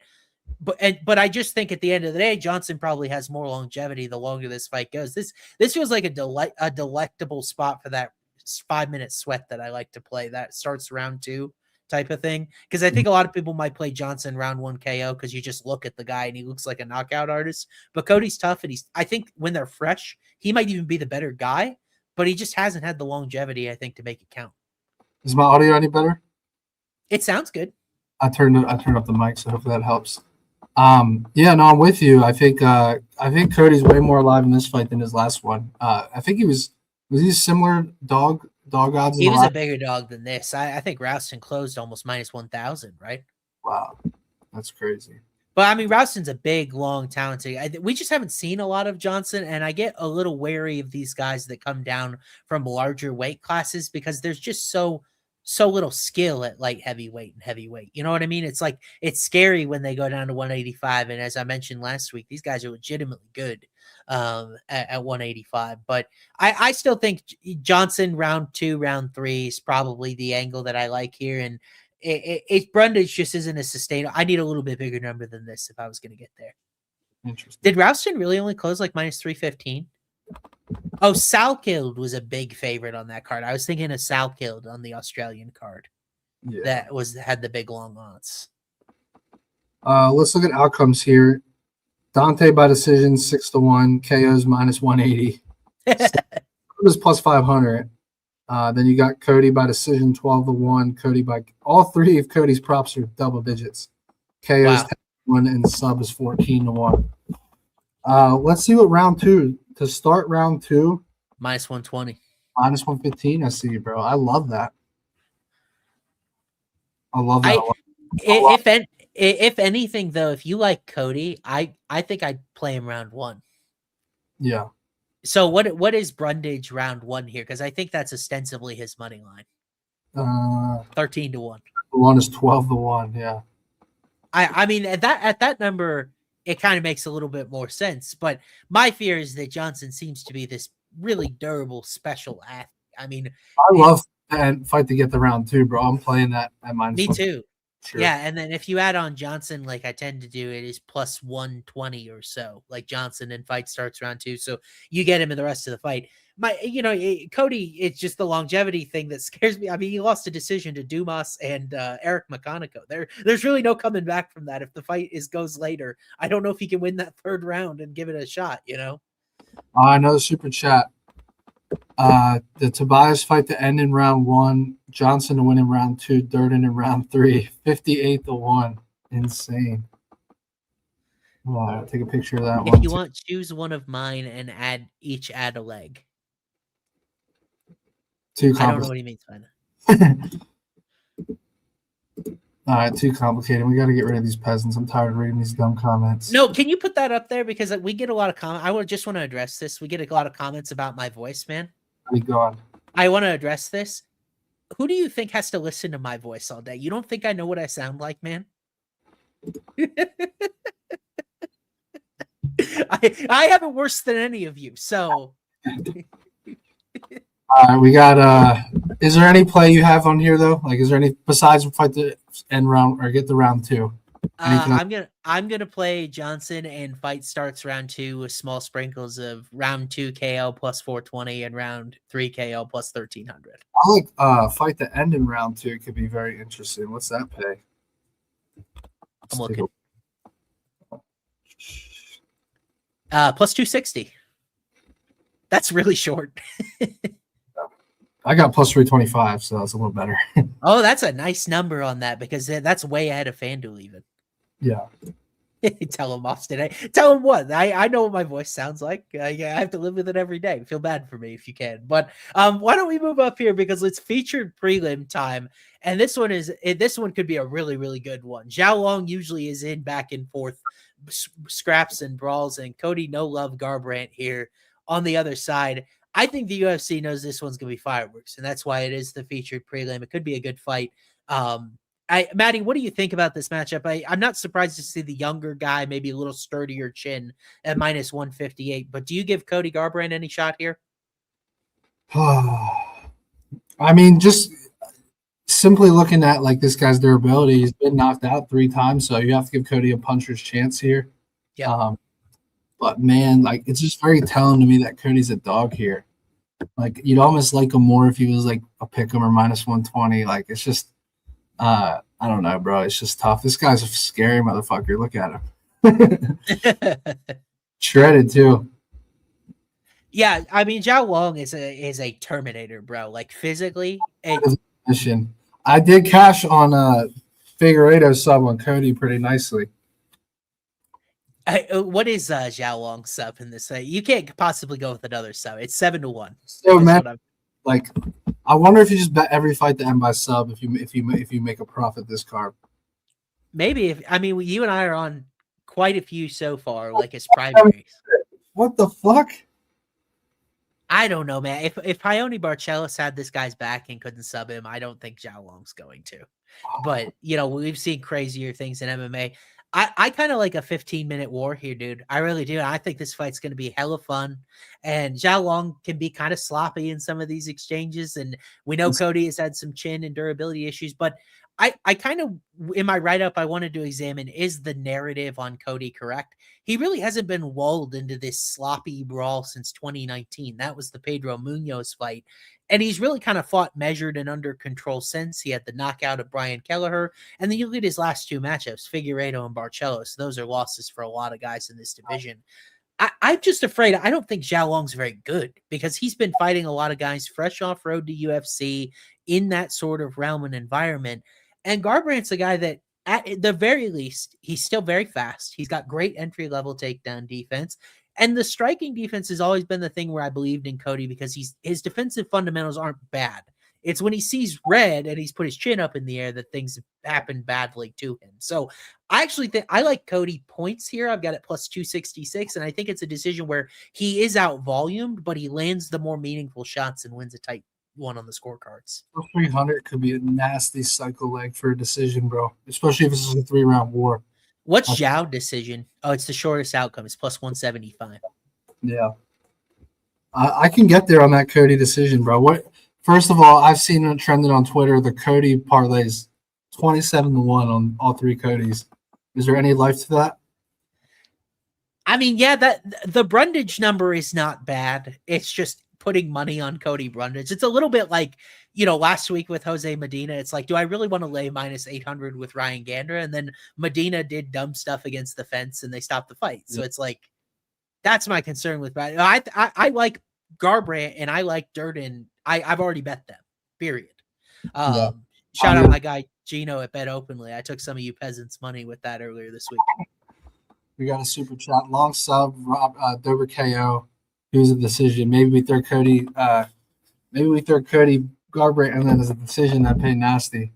But I just think at the end of the day, Johnson probably has more longevity the longer this fight goes. This feels like a delectable spot for that 5-minute sweat that I like to play. That starts round 2 type of thing, because I think a lot of people might play Johnson round 1 KO because you just look at the guy and he looks like a knockout artist. But Cody's tough, and I think when they're fresh, he might even be the better guy, but he just hasn't had the longevity, I think, to make it count. Is my audio any better? It sounds good. I turned up the mic, so hopefully that helps. Yeah, no, I'm with you. I think Cody's way more alive in this fight than his last one. I think was he similar dog odds? He was a bigger dog than this. I think Rouston closed almost minus 1,000, right? Wow, that's crazy. But I mean, Rouston's a big, long, talented. We just haven't seen a lot of Johnson, and I get a little wary of these guys that come down from larger weight classes because there's just so little skill at light heavyweight and heavyweight. You know what I mean? It's like, it's scary when they go down to 185. And as I mentioned last week, these guys are legitimately good at 185. But I still think Johnson round 2, round 3 is probably the angle that I like here. And Brundage just isn't a sustainable. I need a little bit bigger number than this if I was going to get there. Interesting. Did Rouston really only close like minus 315? Oh, Salkild was a big favorite on that card. I was thinking of Salkild on the Australian card. Yeah. That had the big long odds. Let's look at outcomes here. Dante by decision 6-1, KO's minus 180. It was plus 500. Then you got Cody by decision 12-1. Cody by all three of Cody's props are double digits. KO's 10-1 and sub is 14-1. Let's see what round 2. To start round 2, minus 120, minus 115. I see you, bro. I love that. I love that. If anything, though, if you like Cody, I think I'd play him round 1. Yeah. So what is Brundage round 1 here? Because I think that's ostensibly his money line. 13-1. One is 12-1. Yeah. I mean at that number, it kind of makes a little bit more sense. But my fear is that Johnson seems to be this really durable special athlete. I mean, I love and fight to get the round 2, bro. I'm playing that at minus. Me too. Sure. Yeah, and then if you add on Johnson, like I tend to do, it is plus 120 or so, like Johnson, and fight starts round 2. So you get him in the rest of the fight. Cody, it's just the longevity thing that scares me. I mean, he lost a decision to Dumas and Eric McConaughey. There's really no coming back from that. If the fight goes later, I don't know if he can win that 3rd round and give it a shot, you know? Another super chat. The Tobias fight to end in round 1, Johnson to win in round 2, Durden in round 3, 58-1. Insane. I'll take a picture of that one. If you want, choose one of mine and add a leg. Too complicated. I don't know what he means by that. All right, too complicated. We got to get rid of these peasants. I'm tired of reading these dumb comments. No, can you put that up there? Because we get a lot of comments. I just want to address this. We get a lot of comments about my voice, man. Go on. I want to address this. Who do you think has to listen to my voice all day? You don't think I know what I sound like, man? I have it worse than any of you, so... All right, we got. Is there any play you have on here though? Like, is there any besides fight the end round or get the round 2? I'm gonna play Johnson, and fight starts round 2 with small sprinkles of round 2 KO plus 420 and round 3 KO plus 1300. I like fight the end in round 2. It could be very interesting. What's that pay? I'm looking. Plus 260. That's really short. I got plus 325, so that's a little better. Oh, that's a nice number on that, because that's way ahead of FanDuel even. Yeah. Tell him, Austin. Tell him what? I know what my voice sounds like. I have to live with it every day. Feel bad for me if you can. But why don't we move up here, because it's featured prelim time, and this one could be a really, really good one. Zhao Long usually is in back and forth scraps and brawls, and Cody no love Garbrandt here on the other side. I think the UFC knows this one's gonna be fireworks, and that's why it is the featured prelim. It could be a good fight. Matty, what do you think about this matchup? I'm not surprised to see the younger guy, maybe a little sturdier chin at minus 158. But do you give Cody Garbrandt any shot here? I mean, just simply looking at like this guy's durability, he's been knocked out 3 times, so you have to give Cody a puncher's chance here. Yeah. But man, like it's just very telling to me that Cody's a dog here. Like you'd almost like him more if he was like a pick'em or minus 120. Like it's just, I don't know, bro. It's just tough. This guy's a scary motherfucker. Look at him. Shredded too. Yeah, I mean, Zhao Long is a Terminator, bro. Like physically. I did cash on Figueiredo sub on Cody pretty nicely. What is Zhao Long sub in this? You can't possibly go with another sub. It's 7-1. So man, like I wonder if you just bet every fight to end by sub if you make a profit this card. Maybe you and I are on quite a few so far, like as primaries. What the fuck? I don't know, man. If Paoni Barcelos had this guy's back and couldn't sub him, I don't think Zhao Long's going to. But we've seen crazier things in MMA. I kind of like a 15-minute war here, dude. I really do. I think this fight's going to be hella fun. And Zhao Long can be kind of sloppy in some of these exchanges. And we know Cody has had some chin and durability issues. But I kind of, in my write-up, I wanted to examine, is the narrative on Cody correct? He really hasn't been lulled into this sloppy brawl since 2019. That was the Pedro Munoz fight. And he's really kind of fought measured and under control since. He had the knockout of Brian Kelleher. And then you look at his last 2 matchups, Figueiredo and Barcelos. Those are losses for a lot of guys in this division. I'm just afraid. I don't think Zhao Long's very good, because he's been fighting a lot of guys fresh off road to UFC in that sort of realm and environment. And Garbrandt's a guy that, at the very least, he's still very fast. He's got great entry-level takedown defense. And the striking defense has always been the thing where I believed in Cody, because his defensive fundamentals aren't bad. It's when he sees red and he's put his chin up in the air that things happen badly to him. So I actually think I like Cody points here. I've got it plus 266, and I think it's a decision where he is out volumed, but he lands the more meaningful shots and wins a tight one on the scorecards. 300 could be a nasty cycle leg for a decision, bro. Especially if this is a 3-round war. What's Zhao decision? Oh, it's the shortest outcome. It's plus 175. Yeah. I can get there on that Cody decision, bro. First of all, I've seen it trended on Twitter, the Cody parlays 27-1 on all 3 Codys. Is there any life to that? I mean, yeah, that the Brundage number is not bad. It's just putting money on Cody Brundage. It's a little bit like, last week with Jose Medina. It's like, do I really want to lay minus 800 with Ryan Gandra? And then Medina did dumb stuff against the fence and they stopped the fight. So It's like, that's my concern with that. I like Garbrandt and I like Durden. I've already bet them, period. Shout out my guy Gino at Bet Openly. I took some of you peasants' money with that earlier this week. We got a super chat. Long sub, Dober KO. Who's a decision? Maybe we throw Cody Garbrandt, and then as a decision I pay nasty.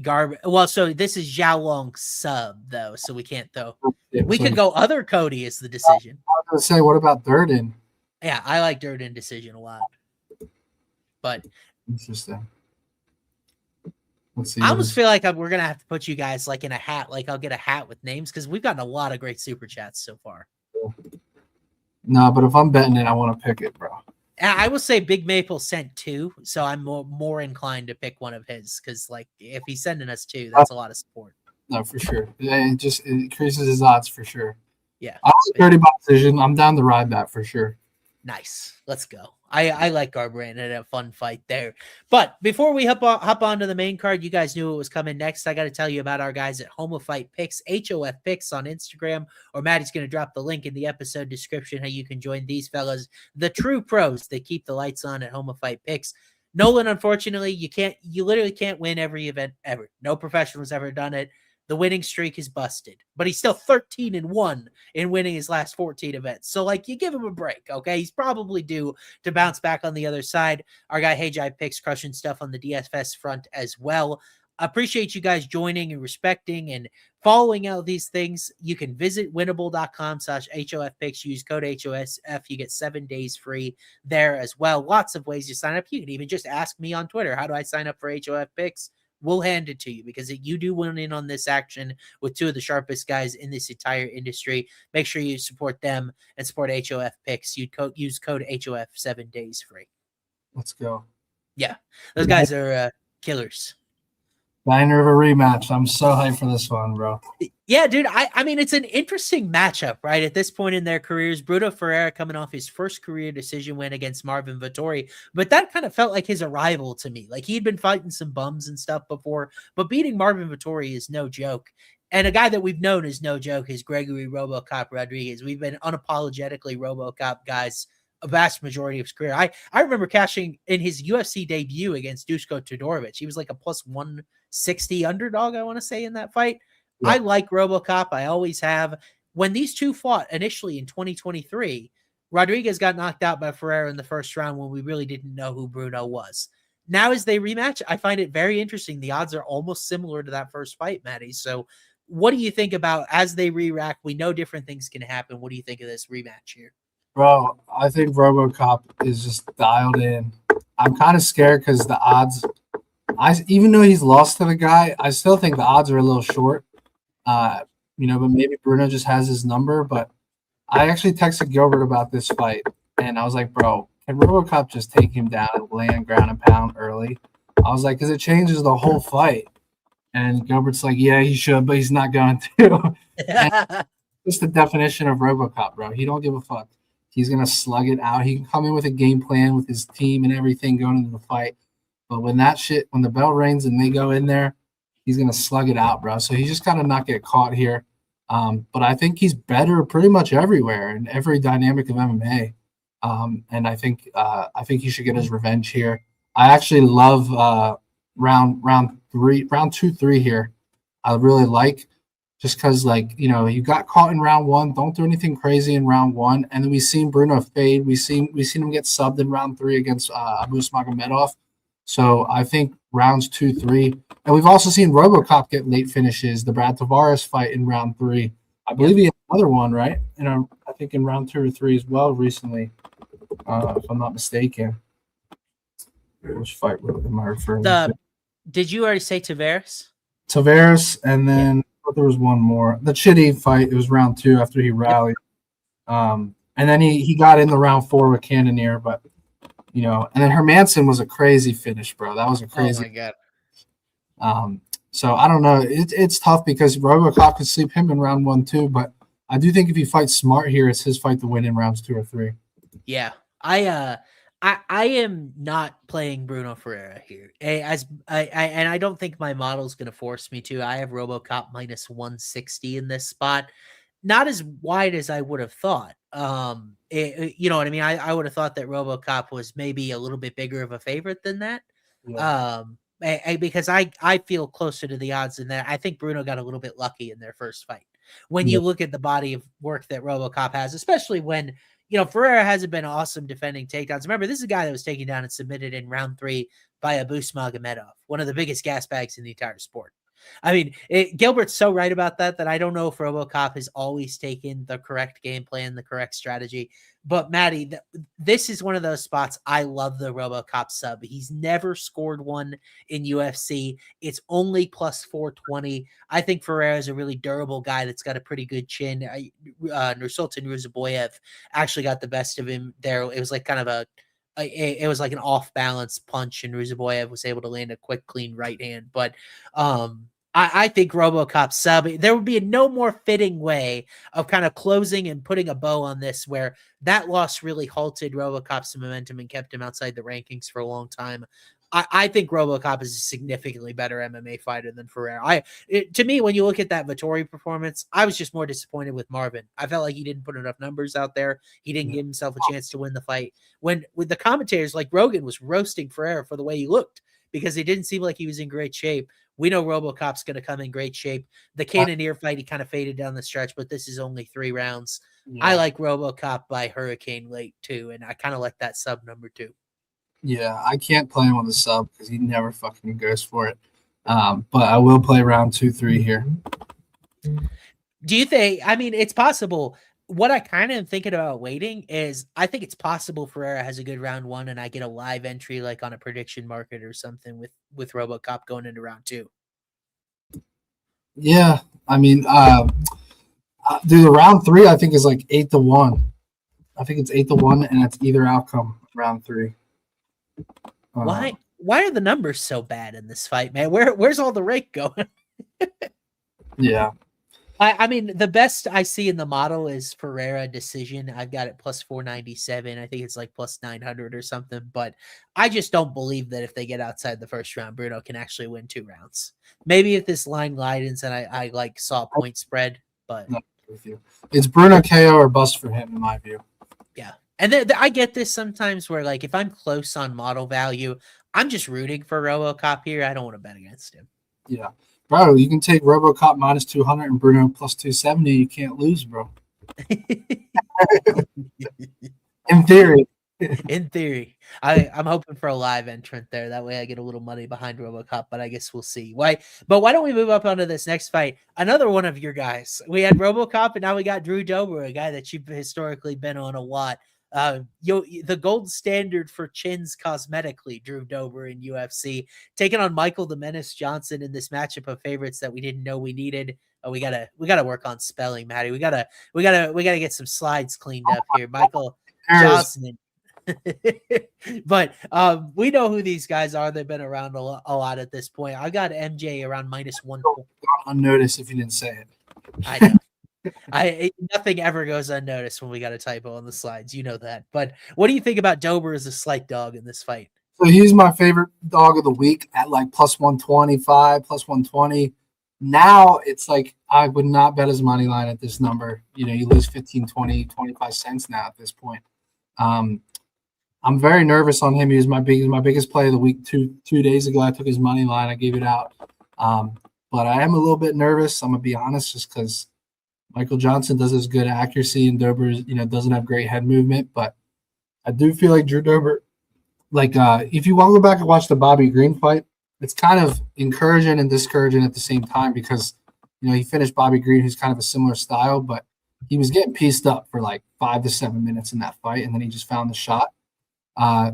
Well, so this is Zhao Long sub though, so we can't though. Yeah, we could go other Cody as the decision. I was gonna say, what about Durden? Yeah, I like Durden decision a lot. But interesting. Let's see. I almost feel like we're gonna have to put you guys like in a hat. Like I'll get a hat with names, because we've gotten a lot of great super chats so far. No, but if I'm betting it, I want to pick it, bro. I will say Big Maple sent 2, so I'm more inclined to pick one of his because, like, if he's sending us 2, that's a lot of support. No, for sure. It increases his odds for sure. Yeah. I was 30 by decision. I'm down to ride that for sure. Nice. Let's go. I like Garbrandt and a fun fight there. But before we hop onto the main card, you guys knew what was coming next. I got to tell you about our guys at Homo Fight Picks, HOF Picks on Instagram, or Maddie's going to drop the link in the episode description how you can join these fellas, the true pros that keep the lights on at Homo Fight Picks. Nolan, unfortunately, you literally can't win every event ever. No professional's ever done it. The winning streak is busted, but he's still 13-1 in winning his last 14 events. So, like, you give him a break, okay? He's probably due to bounce back on the other side. Our guy Hajai Picks crushing stuff on the DFS front as well. Appreciate you guys joining and respecting and following out these things. You can visit winnable.com/HOF Picks. Use code HOSF. You get 7 days free there as well. Lots of ways to sign up. You can even just ask me on Twitter, how do I sign up for HOF Picks? We'll hand it to you because you do win in on this action with 2 of the sharpest guys in this entire industry. Make sure you support them and support HOF Picks. Use code HOF 7 days free. Let's go. Yeah, those guys are killers. Diner of a rematch. I'm so hyped for this one, bro. Yeah, dude. I mean, it's an interesting matchup, right? At this point in their careers, Bruno Ferreira coming off his first career decision win against Marvin Vettori, but that kind of felt like his arrival to me. Like, he'd been fighting some bums and stuff before, but beating Marvin Vettori is no joke. And a guy that we've known is no joke is Gregory RoboCop Rodriguez. We've been unapologetically RoboCop guys a vast majority of his career. I remember cashing in his UFC debut against Duško Todorovic. He was like a plus 160 underdog, I want to say, in that fight. Yeah. I like RoboCop. I always have. When these two fought initially in 2023, Rodriguez got knocked out by Ferreira in the first round when we really didn't know who Bruno was. Now, as they rematch, I find it very interesting. The odds are almost similar to that first fight, Matty. So what do you think about as they re-rack? We know different things can happen. What do you think of this rematch here? Bro, I think RoboCop is just dialed in. I'm kind of scared because the odds, even though he's lost to the guy, I still think the odds are a little short. But maybe Bruno just has his number. But I actually texted Gilbert about this fight, and I was like, bro, can RoboCop just take him down and land ground and pound early? I was like, because it changes the whole fight. And Gilbert's like, yeah, he should, but he's not going to. Just the definition of RoboCop, bro. He don't give a fuck. He's going to slug it out. He can come in with a game plan with his team and everything going into the fight. But when the bell rings and they go in there, he's going to slug it out, bro. So he's just got to not get caught here. But I think he's better pretty much everywhere in every dynamic of MMA. And I think he should get his revenge here. I actually love round 2, 3 here. I really like. Just because, you got caught in round 1. Don't do anything crazy in round 1. And then we've seen Bruno fade. We've seen him get subbed in round 3 against Abus Magomedov. So I think rounds 2, 3. And we've also seen RoboCop get late finishes. The Brad Tavares fight in round 3. I believe he had another one, right? I think in round 2 or 3 as well recently, if I'm not mistaken. Which fight am I referring to? Did you already say Tavares? Tavares, and then... Yeah. There was one more. The Chitty fight, it was round 2 after he rallied. And then he got in the round 4 with Cannonier, but and then Hermanson was a crazy finish, bro. That was a crazy. Oh my god. So I don't know. It's tough because RoboCop could sleep him in round 1 too, but I do think if he fights smart here, it's his fight to win in rounds 2 or 3. Yeah. I am not playing Bruno Ferreira here. And I don't think my model is going to force me to. I have RoboCop minus 160 in this spot. Not as wide as I would have thought. You know what I mean? I would have thought that RoboCop was maybe a little bit bigger of a favorite than that. Yeah. Because I feel closer to the odds than that. I think Bruno got a little bit lucky in their first fight. When you look at the body of work that RoboCop has, especially when Ferreira hasn't been awesome defending takedowns. Remember, this is a guy that was taken down and submitted in round 3 by Abus Magomedov, one of the biggest gas bags in the entire sport. I mean, Gilbert's so right about that I don't know if RoboCop has always taken the correct game plan, the correct strategy. But Matty, this is one of those spots. I love the RoboCop sub. He's never scored one in UFC. It's only plus 420. I think Ferreira is a really durable guy that's got a pretty good chin. Nursultan Ruzaboyev actually got the best of him there. It was like kind of it was like an off balance punch, and Ruzaboyev was able to land a quick, clean right hand. But I think RoboCop sub, there would be no more fitting way of kind of closing and putting a bow on this, where that loss really halted RoboCop's momentum and kept him outside the rankings for a long time. I think RoboCop is a significantly better MMA fighter than Ferreira. To me, when you look at that Vettori performance, I was just more disappointed with Marvin. I felt like he didn't put enough numbers out there. He didn't give himself a chance to win the fight. When with the commentators, like Rogan was roasting Ferreira for the way he looked, because it didn't seem like he was in great shape. We know RoboCop's going to come in great shape. The Cannonier fight, he kind of faded down the stretch, but this is only 3 rounds. Yeah. I like RoboCop by Hurricane late too, and I kind of like that sub number 2. Yeah, I can't play him on the sub because he never fucking goes for it. But I will play round 2, 3 here. Do you think, I mean, it's possible. What I kind of am thinking about waiting is I think it's possible Ferreira has a good round 1 and I get a live entry like on a prediction market or something with RoboCop going into round 2. Yeah, I mean, dude, the round 3 I think is like 8-1. I think it's 8-1, and that's either outcome round 3. Why are the numbers so bad in this fight, man? Where's all the rake going? Yeah. I mean, the best I see in the model is Ferreira decision. I've got it plus 497. I think it's like plus 900 or something. But I just don't believe that if they get outside the first round, Bruno can actually win 2 rounds. Maybe if this line lightens and I like saw a point spread, but it's Bruno KO or bust for him in my view. Yeah. And I get this sometimes where, like, if I'm close on model value, I'm just rooting for RoboCop here. I don't want to bet against him. Yeah. Bro, you can take RoboCop minus 200 and Bruno plus 270. You can't lose, bro. In theory. In theory. I'm hoping for a live entrant there. That way I get a little money behind RoboCop, but I guess we'll see. Why don't we move up onto this next fight? Another one of your guys. We had RoboCop, and now we got Drew Dober, a guy that you've historically been on a lot. The gold standard for chins cosmetically, Drew Dober in UFC, taking on Michael the Menace Johnson in this matchup of favorites that we didn't know we needed. We gotta work on spelling, Matty. We gotta get some slides cleaned up here. Michael Johnson. But we know who these guys are. They've been around a lot at this point. I got MJ around -1. Unnoticed if you didn't say it. I know. Nothing ever goes unnoticed when we got a typo on the slides. You know that. But what do you think about Dober as a slight dog in this fight? So he's my favorite dog of the week at like plus 125, plus 120. Now it's like I would not bet his money line at this number. You know, you lose 15, 20, 25 cents now at this point. I'm very nervous on him. He was my biggest play of the week. Two days ago, I took his money line. I gave it out. But I am a little bit nervous. I'm gonna be honest, just because Michael Johnson does his good accuracy and Dober, doesn't have great head movement. But I do feel like Drew Dober, like if you want to go back and watch the Bobby Green fight, it's kind of encouraging and discouraging at the same time because he finished Bobby Green, who's kind of a similar style, but he was getting pieced up for like 5 to 7 minutes in that fight, and then he just found the shot.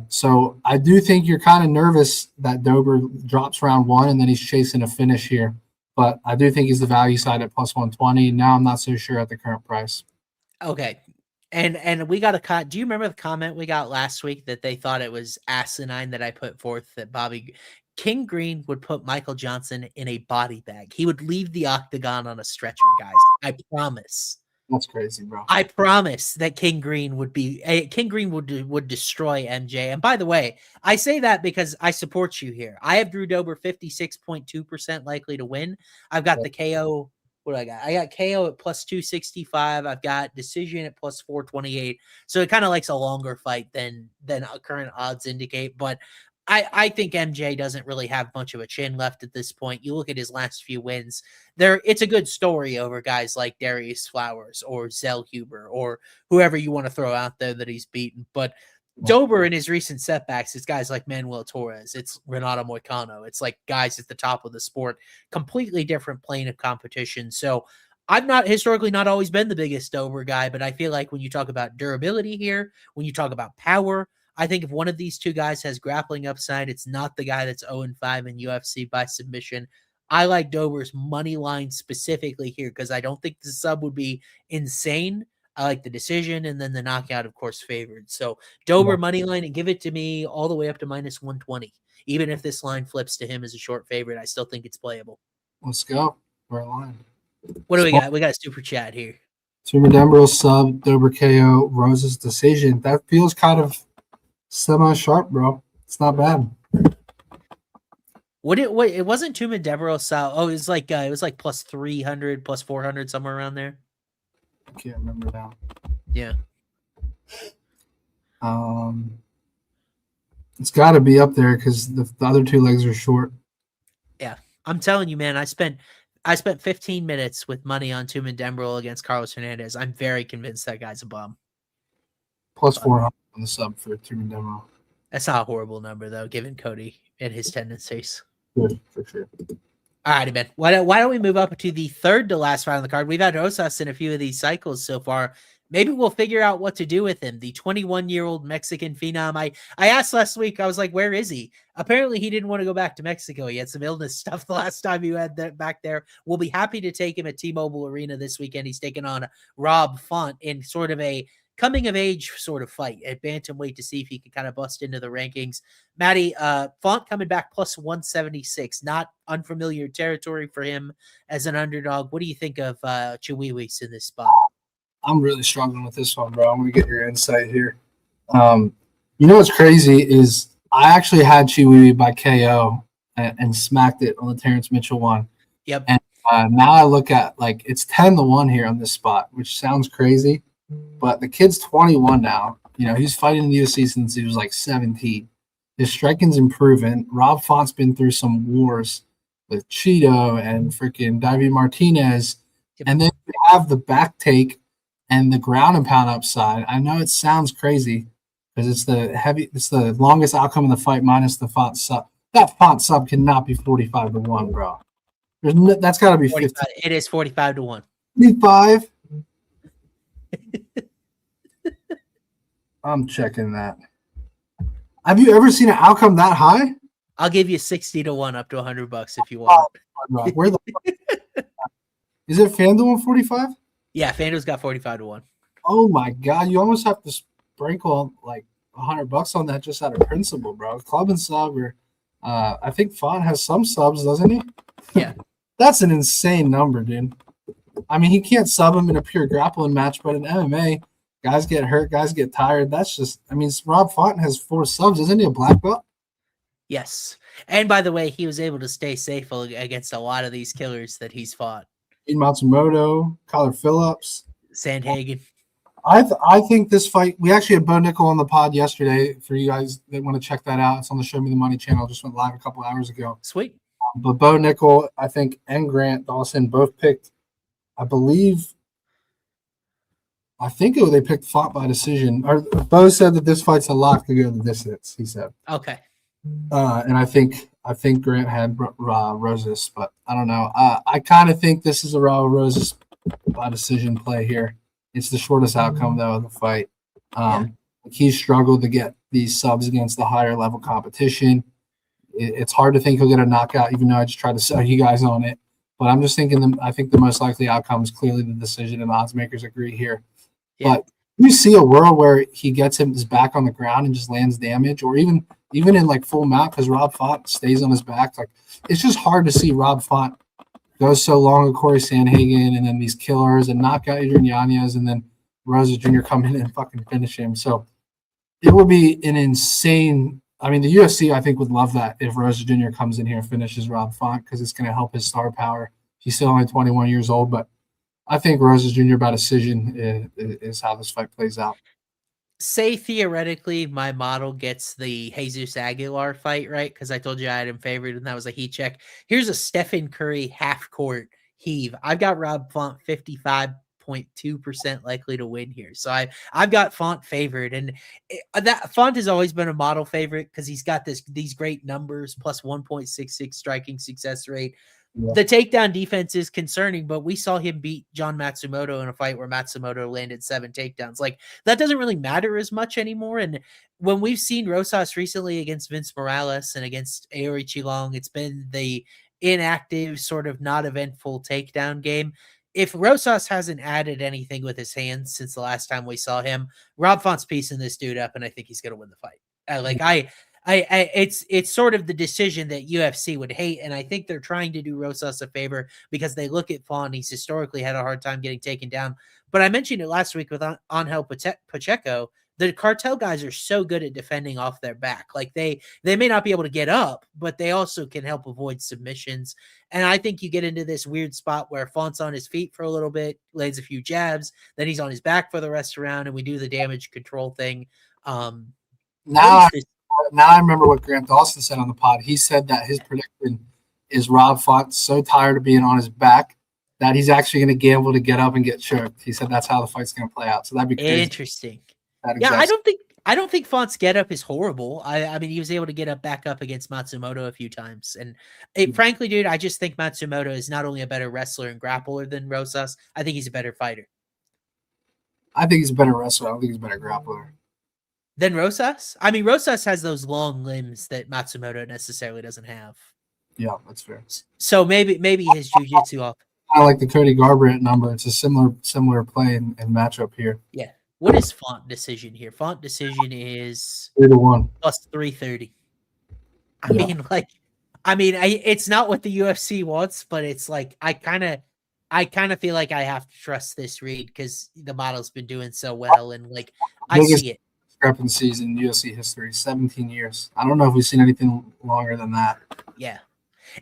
So I do think you're kind of nervous that Dober drops round 1 and then he's chasing a finish here. But I do think he's the value side at plus 120. Now I'm not so sure at the current price. Okay. And we got a do you remember the comment we got last week that they thought it was asinine that I put forth that King Green would put Michael Johnson in a body bag. He would leave the octagon on a stretcher, guys. I promise. That's crazy, bro. I promise that King Green would destroy MJ. And by the way, I say that because I support you here. I have Drew Dober 56.2% likely to win. I've got the KO. What do I got? I got KO at plus 265. I've got decision at plus 428. So it kind of likes a longer fight than current odds indicate. But I think MJ doesn't really have much of a chin left at this point. You look at his last few wins. It's a good story over guys like Darius Flowers or Zell Huber or whoever you want to throw out there that he's beaten. But Dober in his recent setbacks is guys like Manuel Torres. It's Renato Moicano. It's like guys at the top of the sport, completely different plane of competition. So I've not historically not always been the biggest Dober guy, but I feel like when you talk about durability here, when you talk about power, I think if one of these two guys has grappling upside, it's not the guy that's 0-5 in UFC by submission. I like Dober's money line specifically here because I don't think the sub would be insane. I like the decision, and then the knockout, of course, favored. So Dober money line, and give it to me all the way up to minus 120. Even if this line flips to him as a short favorite, I still think it's playable. Let's go. We're aligned. What do we got? We got a super chat here. Tumendemberel sub, Dober KO, Rosas decision. That feels kind of semi-sharp, bro. It's not bad. It wasn't Tumendemberel style. Oh, it was like plus 300, plus 400, somewhere around there. I can't remember now. Yeah. It's got to be up there because the other two legs are short. Yeah, I'm telling you, man. I spent 15 minutes with money on Tumendemberel against Carlos Fernandez. I'm very convinced that guy's a bum. Plus 400 on the sub for Tumendemberel. That's not a horrible number, though, given Cody and his tendencies. Good, for sure. All righty, man. Why don't we move up to the third to last fight on the card? We've had Rosas in a few of these cycles so far. Maybe we'll figure out what to do with him. The 21-year-old Mexican phenom. I asked last week, I was like, where is he? Apparently, he didn't want to go back to Mexico. He had some illness stuff the last time he had that back there. We'll be happy to take him at T-Mobile Arena this weekend. He's taking on Rob Font in sort of a coming-of-age sort of fight at bantamweight to see if he can kind of bust into the rankings. Matty, Font coming back plus 176. Not unfamiliar territory for him as an underdog. What do you think of Chihuihuas in this spot? I'm really struggling with this one, bro. I'm going to get your insight here. You know what's crazy is I actually had Chihuahua by KO and smacked it on the Terrence Mitchell one. Yep. And now I look at, like, it's 10-1 here on this spot, which sounds crazy. But the kid's 21 now. You know, he's fighting in the UFC since he was like 17. His striking's improving. Rob Font's been through some wars with Cheeto and freaking David Martinez. Yep. And then you have the back take and the ground and pound upside. I know it sounds crazy because it's the longest outcome of the fight minus the Font sub. That Font sub cannot be 45-1, bro. That's got to be 50. It is 45-1. 45. I'm checking that. Have you ever seen an outcome that high? I'll give you 60-1 up to $100 if you want. Where the fuck? Is it FanDuel 45? Yeah, FanDuel's got 45-1. Oh my god, you almost have to sprinkle like $100 on that just out of principle, bro. Club and sub, or I think Font has some subs, doesn't he? Yeah. That's an insane number, dude. I mean, he can't sub him in a pure grappling match, but in MMA, guys get hurt, guys get tired. That's just, I mean, Rob Font has 4 subs. Isn't he a black belt? Yes. And by the way, he was able to stay safe against a lot of these killers that he's fought. Matsumoto, Kyler Phillips. Sandhagen. I think this fight, we actually had Bo Nickel on the pod yesterday for you guys that want to check that out. It's on the Show Me the Money channel. Just went live a couple hours ago. Sweet. But Bo Nickel, I think, and Grant Dawson both picked, I think they picked Font by decision. Or Bo said that this fight's a lock to go to the distance, he said. Okay. And I think Grant had Rosas, but I don't know. I kind of think this is a Rosas by decision play here. It's the shortest outcome, though, of the fight. He's struggled to get these subs against the higher level competition. It's hard to think he'll get a knockout, even though I just tried to sell you guys on it. But I'm just thinking I think the most likely outcome is clearly the decision, and odds makers agree here. Yeah. But you see a world where he gets his back on the ground and just lands damage, or even in like full mount because Rob Font stays on his back. Like, it's just hard to see Rob Font go so long with Corey Sandhagen and then these killers and knock out Adrian Yanez and then Rosas Jr. come in and fucking finish him. So it would be an insane. I mean, the UFC, I think, would love that if Rosas Jr. comes in here and finishes Rob Font because it's going to help his star power. He's still only 21 years old, but I think Rosas Jr. by decision is how this fight plays out. Say theoretically my model gets the Jesus Aguilar fight right, because I told you I had him favored and that was a heat check. Here's a Stephen Curry half court heave. I've got Rob Font 55.2% likely to win here. So I've got Font favored, and that Font has always been a model favorite because he's got these great numbers, plus 1.66 striking success rate. Yeah. The takedown defense is concerning, but we saw him beat John Matsumoto in a fight where Matsumoto landed 7 takedowns. Like, that doesn't really matter as much anymore. And when we've seen Rosas recently against Vince Morales and against Aori Qilong, it's been the inactive, sort of not eventful takedown game. if Rosas hasn't added anything with his hands since the last time we saw him, Rob Font's piecing this dude up, and I think he's going to win the fight. It's sort of the decision that UFC would hate, and I think they're trying to do Rosas a favor because they look at Font. He's historically had a hard time getting taken down. But I mentioned it last week with Angel Pacheco. The cartel guys are so good at defending off their back. Like they may not be able to get up, but they also can help avoid submissions. And I think you get into this weird spot where Font's on his feet for a little bit, lands a few jabs, then he's on his back for the rest of the round, and we do the damage control thing. Now I remember what Grant Dawson said on the pod. He said that his prediction is Rob Font so tired of being on his back that he's actually going to gamble to get up and get choked. He said that's how the fight's going to play out. So that'd be crazy. Interesting. Yeah, I don't think Font's get up is horrible. I mean, he was able to get back up against Matsumoto a few times. And frankly, dude, I just think Matsumoto is not only a better wrestler and grappler than Rosas, I think he's a better fighter. I think he's a better wrestler. I don't think he's a better grappler. Than Rosas? I mean, Rosas has those long limbs that Matsumoto necessarily doesn't have. Yeah, that's fair. So maybe his jiu-jitsu off. I like the Cody Garbrandt number. It's a similar play and matchup here. Yeah. What is Font decision here? Font decision is 3-1 plus 330. I mean, it's not what the UFC wants, but it's like I kind of feel like I have to trust this read because the model's been doing so well, and like I see it. Discrepancies in UFC history, 17 years. I don't know if we've seen anything longer than that. Yeah,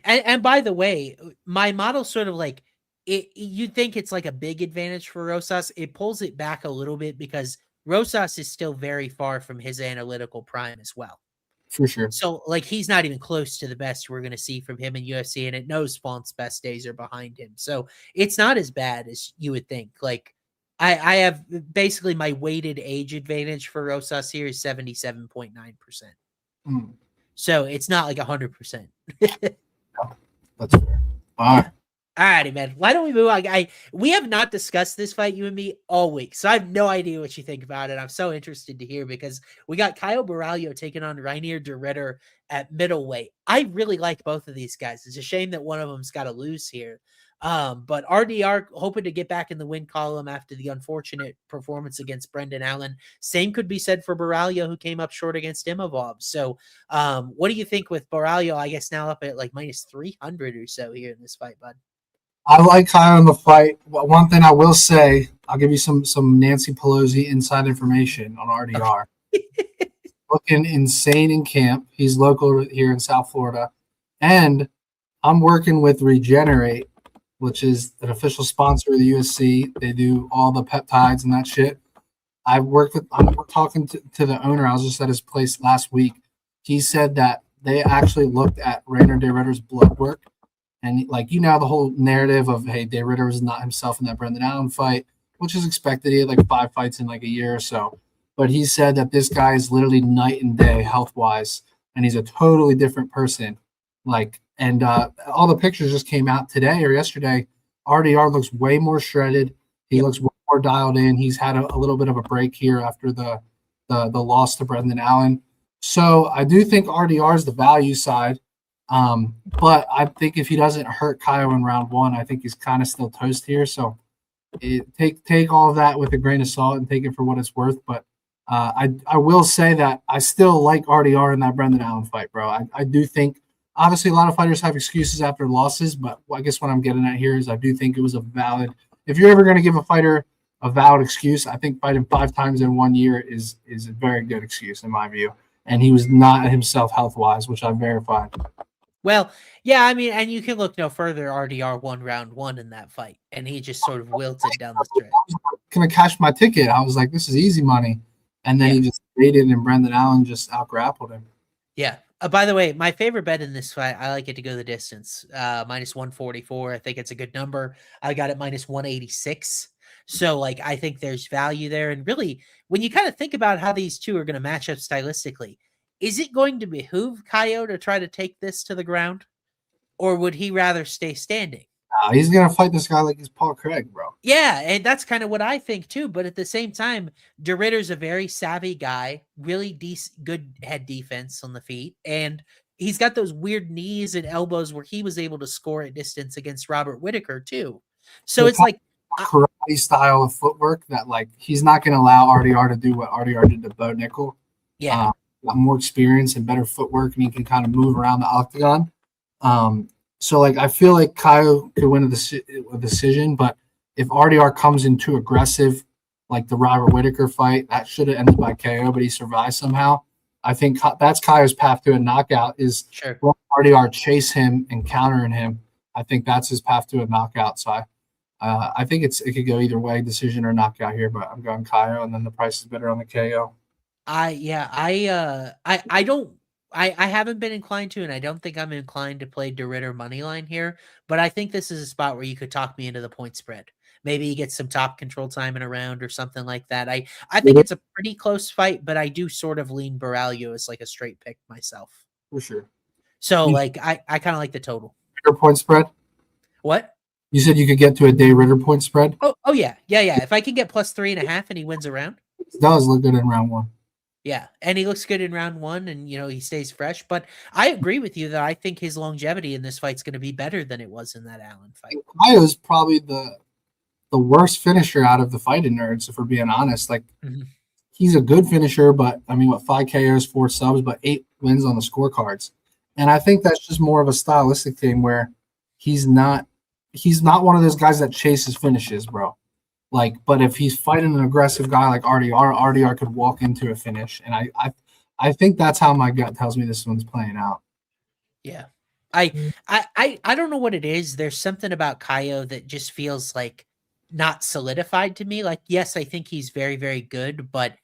and by the way, my model sort of like. You'd think it's like a big advantage for Rosas. It pulls it back a little bit because Rosas is still very far from his analytical prime as well. For sure. So, like, he's not even close to the best we're going to see from him in UFC, and it knows Font's best days are behind him. So, it's not as bad as you would think. Like, I have basically my weighted age advantage for Rosas here is 77.9%. So, it's not like 100%. That's fair. All right. All righty, man. Why don't we move on? We have not discussed this fight, you and me, all week, so I have no idea what you think about it. I'm so interested to hear because we got Caio Barriao taking on Reinier de Ridder at middleweight. I really like both of these guys. It's a shame that one of them's got to lose here. But RDR hoping to get back in the win column after the unfortunate performance against Brendan Allen. Same could be said for Barriao, who came up short against Imavov. So what do you think with Barriao, I guess now up at like minus 300 or so here in this fight, bud? I like Caio in the fight. One thing I will say, I'll give you some Nancy Pelosi inside information on RDR. Looking insane in camp. He's local here in South Florida. And I'm working with Regenerate, which is an official sponsor of the UFC. They do all the peptides and that shit. I'm talking to the owner. I was just at his place last week. He said that they actually looked at Reinier de Ridder's blood work. And like, the whole narrative of, hey, De Ridder was not himself in that Brendan Allen fight, which is expected. He had like 5 fights in like a year or so. But he said that this guy is literally night and day health-wise, and he's a totally different person. Like, and all the pictures just came out today or yesterday. RDR looks way more shredded. He looks way more dialed in. He's had a little bit of a break here after the loss to Brendan Allen. So I do think RDR is the value side. But I think if he doesn't hurt Caio in round 1, I think he's kind of still toast here. So take all of that with a grain of salt and take it for what it's worth. But I will say that I still like RDR in that Brendan Allen fight, bro. I do think, obviously, a lot of fighters have excuses after losses, but I guess what I'm getting at here is I do think it was a valid – if you're ever going to give a fighter a valid excuse, I think fighting 5 times in 1 year is a very good excuse in my view. And he was not himself health-wise, which I verified. Well, yeah, I mean, and you can look no further. RDR won round 1 in that fight, and he just sort of wilted down the stretch. I was going to cash my ticket. I was like, this is easy money. And then he just waited, and Brendan Allen just out-grappled him. Yeah. By the way, my favorite bet in this fight, I like it to go the distance. Minus 144. I think it's a good number. I got it minus 186. So, like, I think there's value there. And really, when you kind of think about how these two are going to match up stylistically, is it going to behoove Caio to try to take this to the ground? Or would he rather stay standing? He's going to fight this guy like he's Paul Craig, bro. Yeah, and that's kind of what I think too. But at the same time, De Ridder's a very savvy guy, really good head defense on the feet. And he's got those weird knees and elbows where he was able to score at distance against Robert Whittaker too. So it's like karate style of footwork that like he's not going to allow RDR to do what RDR did to Bo Nickel. Yeah. Got more experience and better footwork, and he can kind of move around the octagon. So like I feel like Kyle could win a decision, but if RDR comes in too aggressive, like the Robert Whitaker fight, that should have ended by KO, but he survived somehow. I think that's Kyle's path to a knockout is let RDR chase him and countering him. I think that's his path to a knockout. So I think it could go either way, decision or knockout here, but I'm going Kyle, and then the price is better on the KO. I haven't been inclined to, and I don't think I'm inclined to play DeRitter money line here, but I think this is a spot where you could talk me into the point spread. Maybe he gets some top control time in a round or something like that. I think it's a pretty close fight, but I do sort of lean Barriao as like a straight pick myself. For sure. So like I kind of like the total. Ritter point spread? What? You said you could get to a day Ritter point spread? Oh yeah. If I can get plus 3.5 and he wins a round. It does look good in round one. Yeah, and he looks good in round one, and he stays fresh. But I agree with you that I think his longevity in this fight's going to be better than it was in that Allen fight. Kaio's probably the worst finisher out of the fighting nerds, if we're being honest. Like he's a good finisher, but I mean, 5 KOs, 4 subs, but 8 wins on the scorecards. And I think that's just more of a stylistic thing where he's not one of those guys that chases finishes, bro. Like, but if he's fighting an aggressive guy like RDR could walk into a finish. And I think that's how my gut tells me this one's playing out. Yeah. I don't know what it is. There's something about Kaio that just feels like not solidified to me. Like, yes, I think he's very, very good, but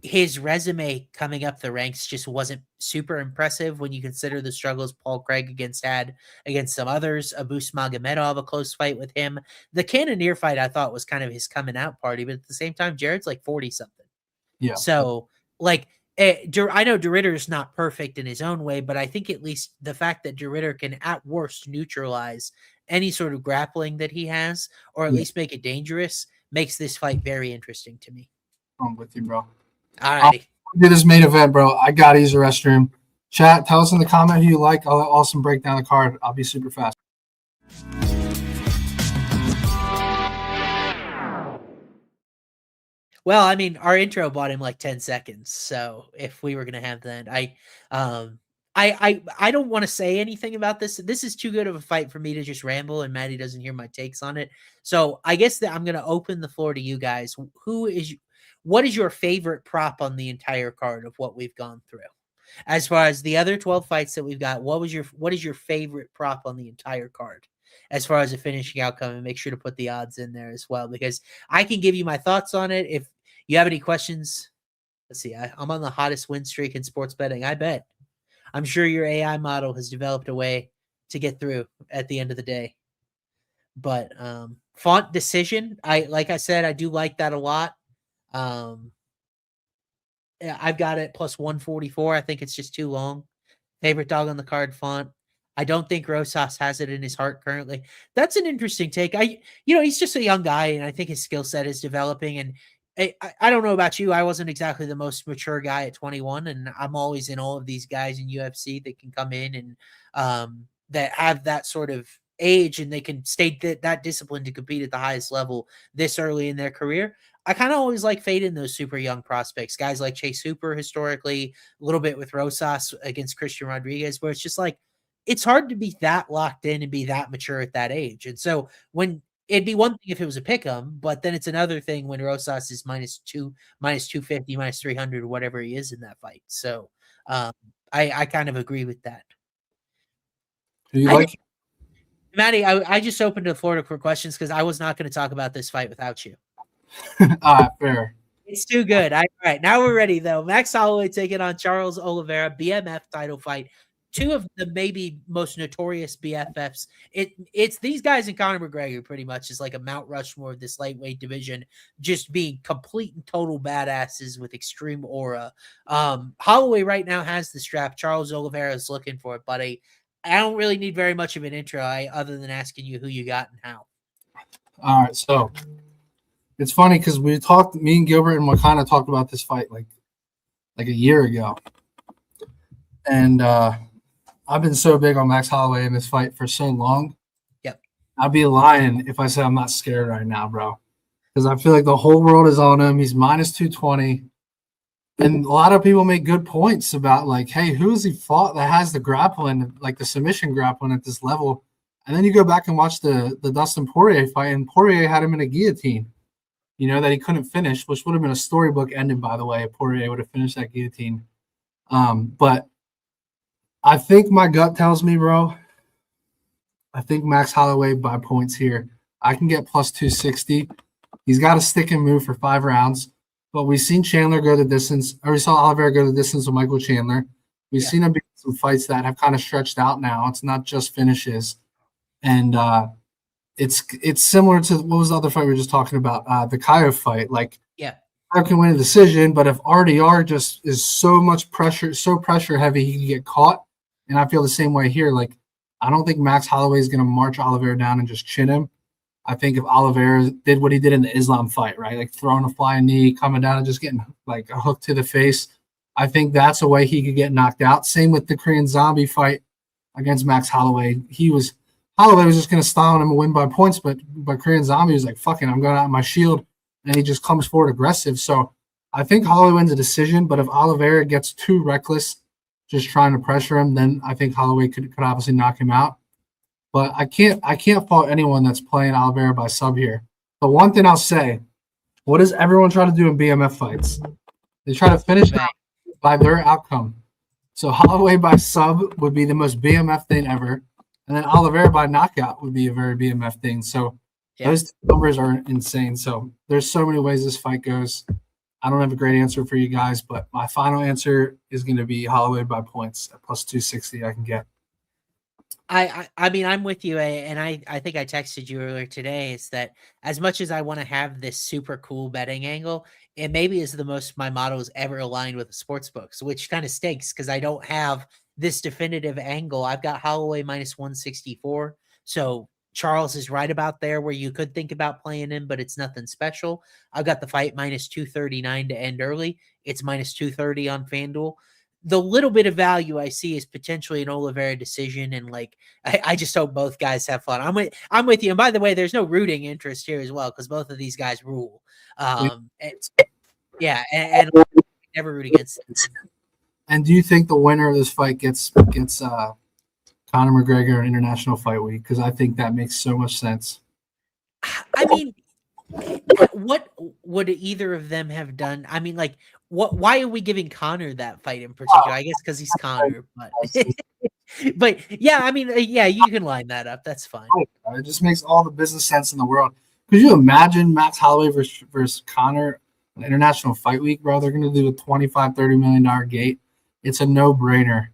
his resume coming up the ranks just wasn't super impressive when you consider the struggles Paul Craig had against some others. Abus Magomedov, a close fight with him. The Cannonier fight I thought was kind of his coming out party, but at the same time, Jared's like 40 something. Yeah. So like, I know DeRitter is not perfect in his own way, but I think at least the fact that DeRitter can at worst neutralize any sort of grappling that he has, or at least make it dangerous, makes this fight very interesting to me. I'm with you, bro. All right. Do this main event, bro. I got to use the restroom. Chat, tell us in the comment who you like. I'll also break down the card. I'll be super fast. Well, I mean, our intro bought him like 10 seconds. So if we were going to have that, I don't want to say anything about this. This is too good of a fight for me to just ramble, and Matty doesn't hear my takes on it. So I guess that I'm going to open the floor to you guys. What is your favorite prop on the entire card of what we've gone through? As far as the other 12 fights that we've got, what is your favorite prop on the entire card as far as a finishing outcome? And make sure to put the odds in there as well, because I can give you my thoughts on it. If you have any questions, let's see. I'm on the hottest win streak in sports betting. I bet. I'm sure your AI model has developed a way to get through at the end of the day. But font decision, like I said, I do like that a lot. I've got it plus 144. I think it's just too long. Favorite dog on the card font. I don't think Rosas has it in his heart currently. That's an interesting take. He's just a young guy, and I think his skill set is developing. And I don't know about you. I wasn't exactly the most mature guy at 21, and I'm always in all of these guys in UFC that can come in and that have that sort of age, and they can stay that discipline to compete at the highest level this early in their career. I kind of always like fading those super young prospects, guys like Chase Hooper historically, a little bit with Rosas against Christian Rodriguez, where it's just like, it's hard to be that locked in and be that mature at that age. And so when it'd be one thing if it was a pick 'em, but then it's another thing when Rosas is -2, -250, -300, or whatever he is in that fight. So I kind of agree with that. Who you like? Matty, I just opened the floor for questions because I was not going to talk about this fight without you. All right, fair. It's too good. All right, now we're ready, though. Max Holloway taking on Charles Oliveira, BMF title fight. Two of the maybe most notorious BFFs. It's these guys and Conor McGregor pretty much is like a Mount Rushmore of this lightweight division, just being complete and total badasses with extreme aura. Holloway right now has the strap. Charles Oliveira is looking for it, but I don't really need very much of an intro other than asking you who you got and how. All right, so it's funny because me and Gilbert and Wakana talked about this fight like a year ago. And I've been so big on Max Holloway in this fight for so long. Yep. I'd be lying if I said I'm not scared right now, bro. Because I feel like the whole world is on him. He's minus 220. And a lot of people make good points about, like, hey, who has he fought that has the grappling, like the submission grappling at this level? And then you go back and watch the Dustin Poirier fight, and Poirier had him in a guillotine, that he couldn't finish, which would have been a storybook ending, by the way, if Poirier would have finished that guillotine. But I think my gut tells me, bro, I think Max Holloway by points here. I can get plus 260. He's got a stick and move for 5 rounds. But we've seen Chandler go the distance, or we saw Oliveira go the distance with Michael Chandler. We've seen him be in some fights that have kind of stretched out now. It's not just finishes. And it's similar to, what was the other fight we were just talking about? The Kaio fight. Like, Kaio can win a decision, but if RDR just is so pressure heavy, he can get caught. And I feel the same way here. Like, I don't think Max Holloway is going to march Oliveira down and just chin him. I think if Oliveira did what he did in the Islam fight, right, like throwing a flying knee, coming down and just getting like a hook to the face, I think that's a way he could get knocked out. Same with the Korean Zombie fight against Max Holloway. Holloway was just going to style him and win by points, but Korean Zombie was like, fucking, I'm going out of my shield, and he just comes forward aggressive. So I think Holloway wins a decision, but if Oliveira gets too reckless just trying to pressure him, then I think Holloway could obviously knock him out. But I can't fault anyone that's playing Oliveira by sub here. But one thing I'll say, what does everyone try to do in BMF fights? They try to finish out by their outcome. So Holloway by sub would be the most BMF thing ever. And then Oliveira by knockout would be a very BMF thing. So those numbers are insane. So there's so many ways this fight goes. I don't have a great answer for you guys, but my final answer is going to be Holloway by points at plus 260 I can get. I mean, I'm with you, and I think I texted you earlier today, is that as much as I want to have this super cool betting angle, it maybe is the most my models ever aligned with the sports books, which kind of stinks because I don't have this definitive angle. I've got Holloway minus 164, so Charles is right about there where you could think about playing him, but it's nothing special. I've got the fight minus 239 to end early. It's minus 230 on FanDuel. The little bit of value I see is potentially an Oliveira decision, and like I just hope both guys have fun. I'm with you. And by the way, there's no rooting interest here as well because both of these guys rule. And never root against them. And do you think the winner of this fight gets Conor McGregor in International Fight Week? Because I think that makes so much sense. I mean, what would either of them have done? I mean, like, why are we giving Conor that fight in particular? I guess because he's Conor, but yeah, I mean, yeah, you can line that up. That's fine. It just makes all the business sense in the world. Could you imagine Max Holloway versus Conor on International Fight Week, bro? They're going to do a $25-30 million gate. It's a no-brainer.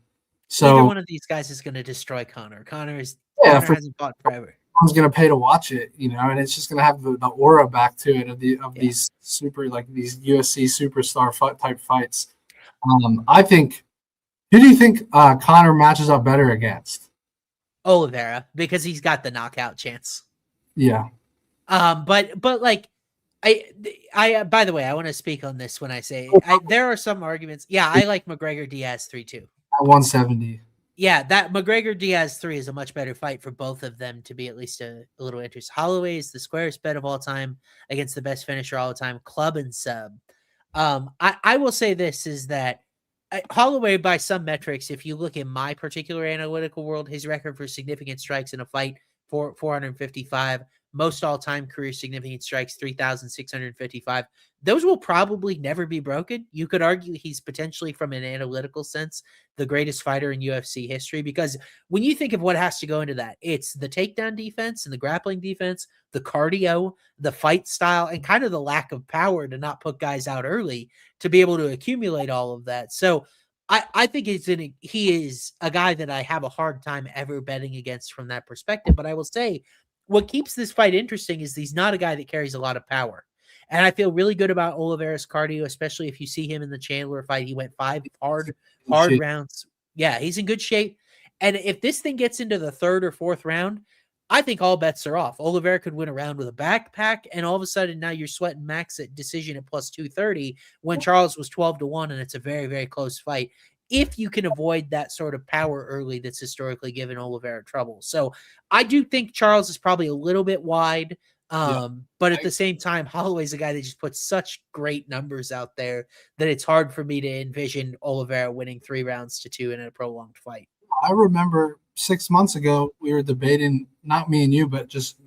So either one of these guys is going to destroy Conor. Conor hasn't fought forever. Everyone's going to pay to watch it, and it's just going to have the aura back to it of these super, like these UFC superstar type fights. I think, who do you think Conor matches up better against? Oliveira, because he's got the knockout chance. Yeah. But like, I by the way, I want to speak on this when I say there are some arguments. Yeah, I like McGregor Diaz 3-2 at 170. Yeah, that McGregor Diaz 3 is a much better fight for both of them to be at least a little interesting. Holloway is the squarest bet of all time against the best finisher all the time, club and sub. I will say this is that Holloway, by some metrics, if you look in my particular analytical world, his record for significant strikes in a fight, 455, most all-time career significant strikes, 3,655. Those will probably never be broken. You could argue he's potentially, from an analytical sense, the greatest fighter in UFC history, because when you think of what has to go into that, it's the takedown defense and the grappling defense, the cardio, the fight style, and kind of the lack of power to not put guys out early to be able to accumulate all of that. So I think he is a guy that I have a hard time ever betting against from that perspective. But I will say, what keeps this fight interesting is he's not a guy that carries a lot of power. And I feel really good about Oliveira's cardio, especially if you see him in the Chandler fight. He went 5 hard rounds. Yeah, he's in good shape. And if this thing gets into the 3rd or 4th round, I think all bets are off. Oliveira could win a round with a backpack, and all of a sudden now you're sweating Max at decision at plus 230 when Charles was 12-1, and it's a very, very close fight. if you can avoid that sort of power early that's historically given Oliveira trouble. So I do think Charles is probably a little bit wide. But at the same time, Holloway's a guy that just puts such great numbers out there that it's hard for me to envision Oliveira winning 3 rounds to 2 in a prolonged fight. I remember 6 months ago, we were debating, not me and you, but just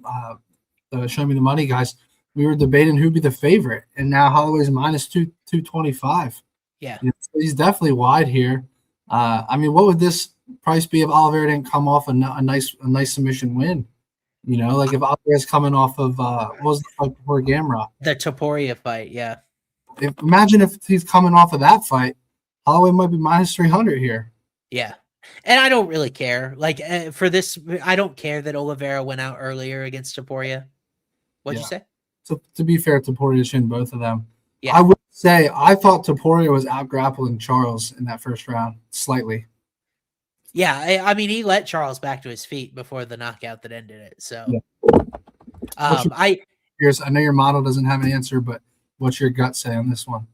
the Show Me the Money guys. We were debating who'd be the favorite, and now Holloway's minus 225. Yeah. So he's definitely wide here. I mean, what would this price be if Oliveira didn't come off a nice submission win? You know, like if Oliveira's coming off of what was the fight before Gamrot? The Topuria fight, yeah. Imagine if he's coming off of that fight, Holloway might be minus 300 here. Yeah. And I don't really care. Like for this, I don't care that Oliveira went out earlier against Topuria. What'd you say? So to be fair, Topuria shinned both of them. Yeah. I would say I thought Topuria was out grappling Charles in that first round slightly. Yeah, I mean, he let Charles back to his feet before the knockout that ended it. So, I know your model doesn't have an answer, but what's your gut say on this one?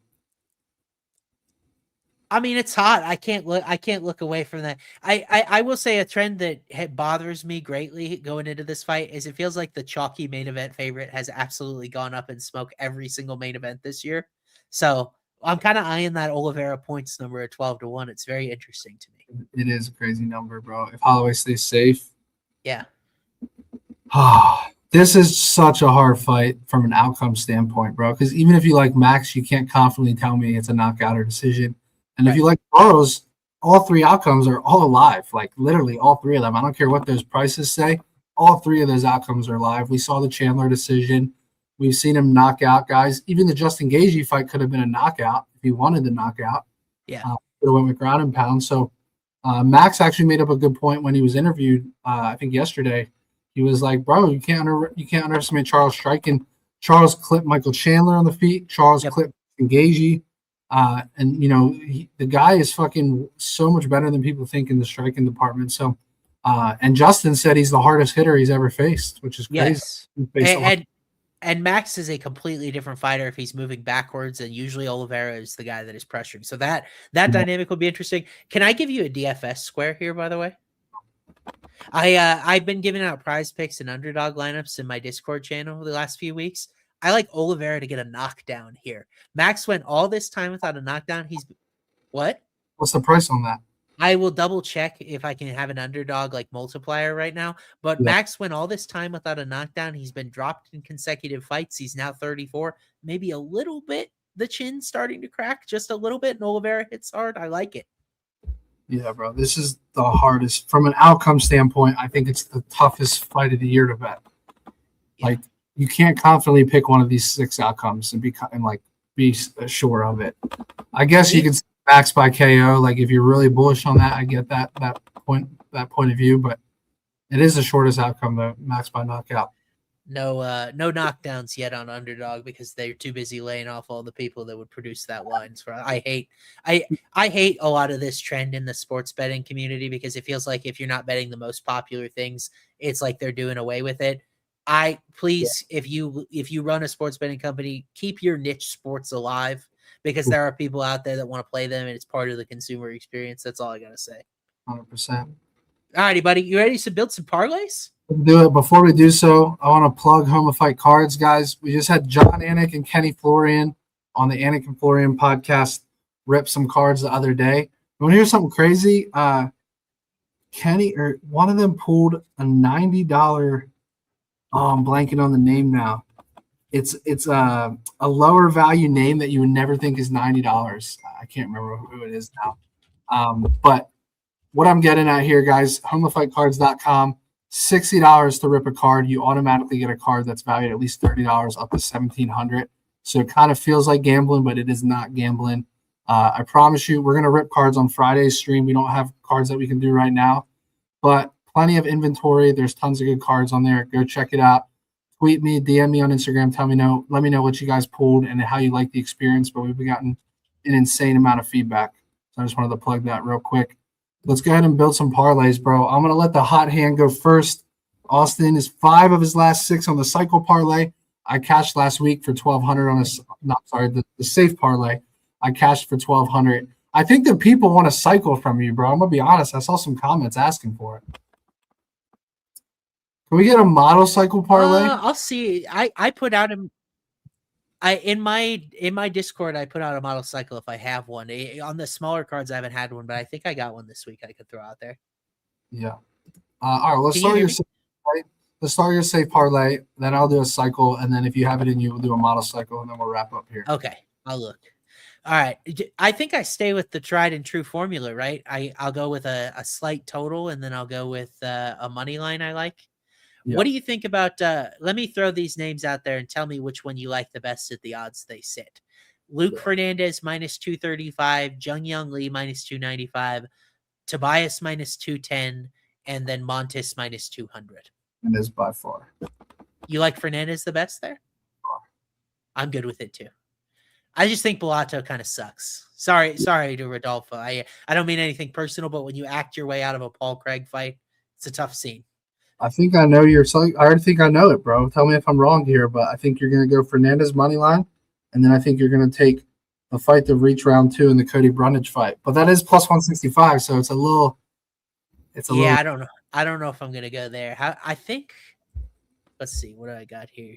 I mean, it's hot. I can't look away from that. I will say a trend that bothers me greatly going into this fight is it feels like the chalky main event favorite has absolutely gone up in smoke every single main event this year. So I'm kind of eyeing that Oliveira points number at 12-1. It's very interesting to me. It is a crazy number, bro. If Holloway stays safe. Yeah. This is such a hard fight from an outcome standpoint, bro. Because even if you like Max, you can't confidently tell me it's a knockout or decision. And if you like Charles, all 3 outcomes are all alive. Like literally all 3 of them. I don't care what those prices say. All 3 of those outcomes are live. We saw the Chandler decision. We've seen him knock out guys. Even the Justin Gaethje fight could have been a knockout if he wanted the knockout. Yeah. Could have went with ground and pound. So Max actually made up a good point when he was interviewed. I think yesterday, he was like, "Bro, you can't underestimate Charles striking. Charles clipped Michael Chandler on the feet. Charles clipped Gaethje, and you know the guy is fucking so much better than people think in the striking department." So, and Justin said he's the hardest hitter he's ever faced, which is crazy. Yes. And Max is a completely different fighter if he's moving backwards, and usually Oliveira is the guy that is pressuring. So that dynamic will be interesting. Can I give you a DFS square here, by the way? I've been giving out prize picks and underdog lineups in my Discord channel the last few weeks. I like Oliveira to get a knockdown here. Max went all this time without a knockdown. What? What's the price on that? I will double check if I can have an underdog like multiplier right now. But Max went all this time without a knockdown. He's been dropped in consecutive fights. He's now 34. Maybe a little bit. The chin starting to crack just a little bit. And Oliveira hits hard. I like it. Yeah, bro. This is the hardest. From an outcome standpoint, I think it's the toughest fight of the year to bet. Yeah. Like, you can't confidently pick one of these 6 outcomes and be sure of it. I guess you could Max by KO. Like if you're really bullish on that, I get that point of view, but it is the shortest outcome though, Max by knockout. No knockdowns yet on underdog because they're too busy laying off all the people that would produce that line. So I hate a lot of this trend in the sports betting community because it feels like if you're not betting the most popular things, it's like they're doing away with it. If you run a sports betting company, keep your niche sports alive. Because there are people out there that want to play them, and it's part of the consumer experience. That's all I got to say. 100%. All righty, buddy. You ready to build some parlays? We'll do it. Before we do so, I want to plug Home of Fight Cards, guys. We just had John Anik and Kenny Florian on the Anik and Florian podcast rip some cards the other day. You want to hear something crazy? Kenny or one of them pulled a $90. I'm blanking on the name now. It's a lower value name that you would never think is $90. I can't remember who it is now. But what I'm getting at here, guys, homeofightcards.com, $60 to rip a card. You automatically get a card that's valued at least $30 up to $1,700. So it kind of feels like gambling, but it is not gambling. I promise you, we're going to rip cards on Friday's stream. We don't have cards that we can do right now, but plenty of inventory. There's tons of good cards on there. Go check it out. Tweet me, DM me on Instagram. Let me know what you guys pulled and how you like the experience. But we've gotten an insane amount of feedback. So I just wanted to plug that real quick. Let's go ahead and build some parlays, bro. I'm going to let the hot hand go first. Austin is 5 of his last 6 on the cycle parlay. I cashed last week for $1,200 on the safe parlay. I cashed for $1,200. I think that people want a cycle from you, bro. I'm gonna be honest. I saw some comments asking for it. Can we get a model cycle parlay? I'll see. I put out in my Discord, I put out a model cycle if I have one. On the smaller cards, I haven't had one, but I think I got one this week I could throw out there. Yeah. All right. Let's Can you start hear your me? safe parlay. Let's start your safe parlay. Then I'll do a cycle, and then if you have it in you, we'll do a model cycle, and then we'll wrap up here. Okay, I'll look. All right. I think I stay with the tried and true formula, right? I'll go with a slight total, and then I'll go with a money line I like. Yeah. What do you think about let me throw these names out there and tell me which one you like the best at the odds they sit. Luke Fernandez minus 235, Yeong Lee minus 295, Tobias minus 210, and then Montes minus 200. And is by far. You like Fernandez the best there? I'm good with it too. I just think Bellato kind of sucks. Sorry to Rodolfo. I don't mean anything personal, but when you act your way out of a Paul Craig fight, it's a tough scene. I think I know your cycle. I already think I know it, bro. Tell me if I'm wrong here, but I think you're going to go Fernandez money line, and then I think you're going to take the fight to reach round 2 in the Cody Brundage fight. But that is plus 165, so it's a little. I don't know. I don't know if I'm going to go there. I think. Let's see. What do I got here?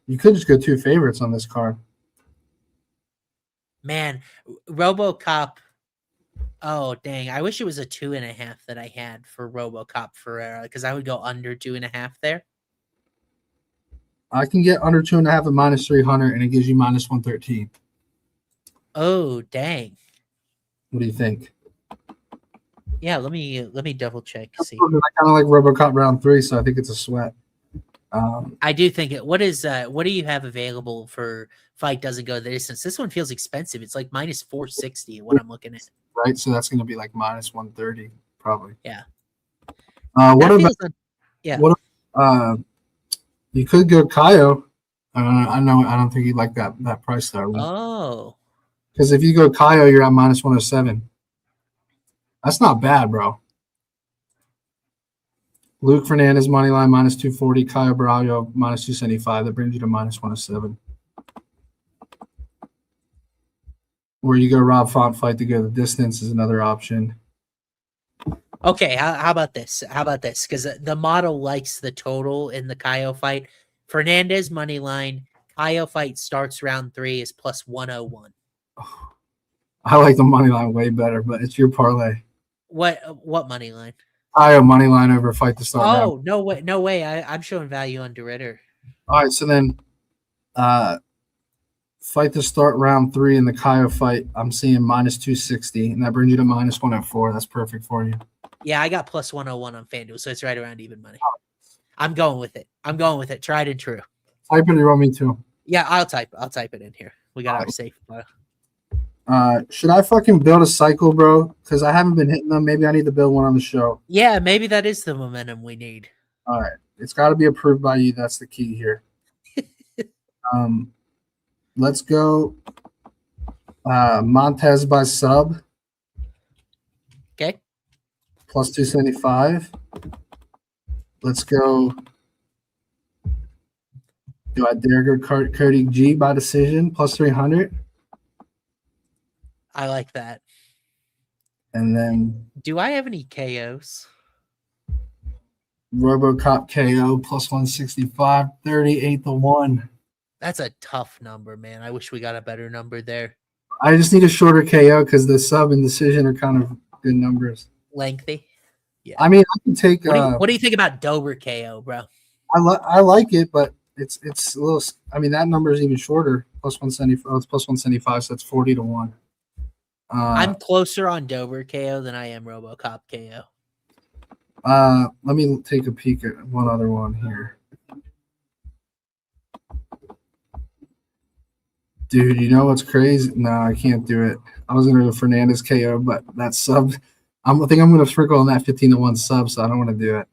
You could just go 2 favorites on this card. Man, RoboCop. Oh, dang. I wish it was a 2.5 that I had for RoboCop Ferreira because I would go under 2.5 there. I can get under 2.5 at minus 300, and it gives you minus 113. Oh, dang. What do you think? Yeah, let me double check. See. I kind of like RoboCop round 3, so I think it's a sweat. I do think it. What do you have available for fight doesn't go the distance? This one feels expensive. It's like minus 460. What I'm looking at. Right, so that's going to be like minus 130 probably. Yeah. What about? You could go Kaio. I don't think you'd like that price though. Oh. Because if you go Kaio, you're at minus 107. That's not bad, bro. Luke Fernandez money line minus 240, Kaio Barriao minus 275. That brings you to minus 107. Or you go Rob Font fight to go the distance is another option. Okay, how about this? Because the model likes the total in the Kaio fight. Fernandez money line. Kaio fight starts round 3 is plus 101. I like the money line way better, but it's your parlay. What money line? Kaio money line over fight to start. Oh, round. No way. I'm showing value on Durden. All right, so then fight to start round 3 in the Kaio fight, I'm seeing minus 260, and that brings you to minus 104. That's perfect for you. Yeah, I got plus 101 on FanDuel, so it's right around even money. I'm going with it. Tried and true. Type it, you want me to? Yeah, I'll type it in here. We got our safe. Should I fucking build a cycle, bro? Because I haven't been hitting them. Maybe I need to build one on the show. Yeah, maybe that is the momentum we need. All right. It's got to be approved by you. That's the key here. Let's go Montes by sub. Okay. Plus 275. Let's go. Do I dare go Cody G by decision? Plus 300. I like that. And then do I have any KOs? RoboCop KO plus 165, 38-1. That's a tough number, man. I wish we got a better number there. I just need a shorter KO because the sub and decision are kind of good numbers. Lengthy. Yeah. I mean, I can take. What do you think about Dober KO, bro? I like it, but it's a little. I mean, that number is even shorter. Plus 175. Oh, it's plus 175, so that's 40-1. I'm closer on Dober KO than I am RoboCop KO. Let me take a peek at one other one here. Dude, you know what's crazy? No, I can't do it. I was going to do Fernandez KO, but that sub, I think I'm going to sprinkle on that 15-1 sub, so I don't want to do it.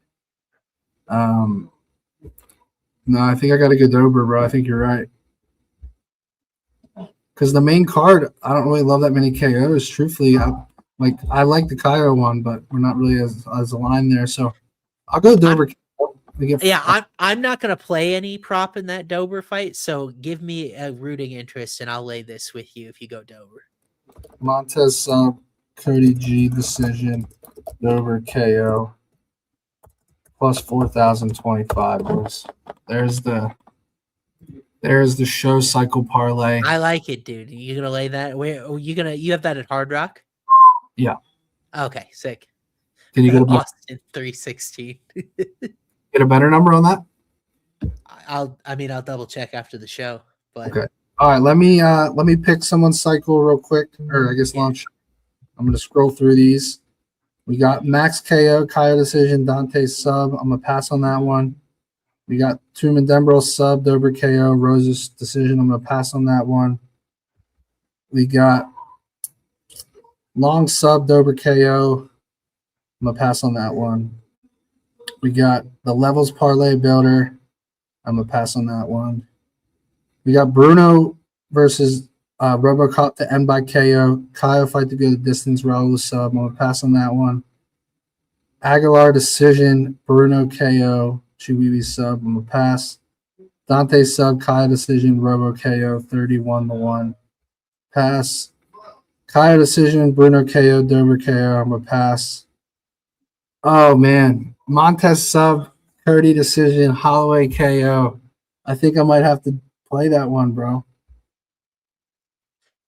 No, I think I got to go Dober, bro. I think you're right. Because the main card, I don't really love that many KOs. Truthfully, I like the Kaio one, but we're not really as aligned there. So I'll go Dober. We get Yeah, I'm not gonna play any prop in that Dober fight, so give me a rooting interest and I'll lay this with you if you go Dober. Montes sub, Cody G decision, Dober KO, plus 4,025, boys. There's the show cycle parlay. I like it, dude. You gonna lay that? Where you have that at Hard Rock? Yeah. Okay, sick. Can you get Austin 316. a better number on that? I'll double check after the show. But Okay. All right, let me pick someone's cycle real quick, or I guess launch. I'm gonna scroll through these. We got Max KO, Kaya decision, Dante sub. I'm gonna pass on that one. We got Tumendemberel sub, Dober KO, Rosas decision. I'm gonna pass on that one. We got Long sub, Dober KO. I'm gonna pass on that one. We got the levels parlay builder. I'm gonna pass on that one. We got Bruno versus Robocop to end by KO. Kyle fight to go the distance. Raul sub. I'm gonna pass on that one. Aguilar decision. Bruno KO. Chiwiwi sub. I'm gonna pass. Dante sub. Kaya decision. Robo KO. 31-1. Pass. Kaya decision. Bruno KO. Dober KO. I'm gonna pass. Oh man, Montes sub. Cody decision. Holloway KO. I think I might have to play that one, bro.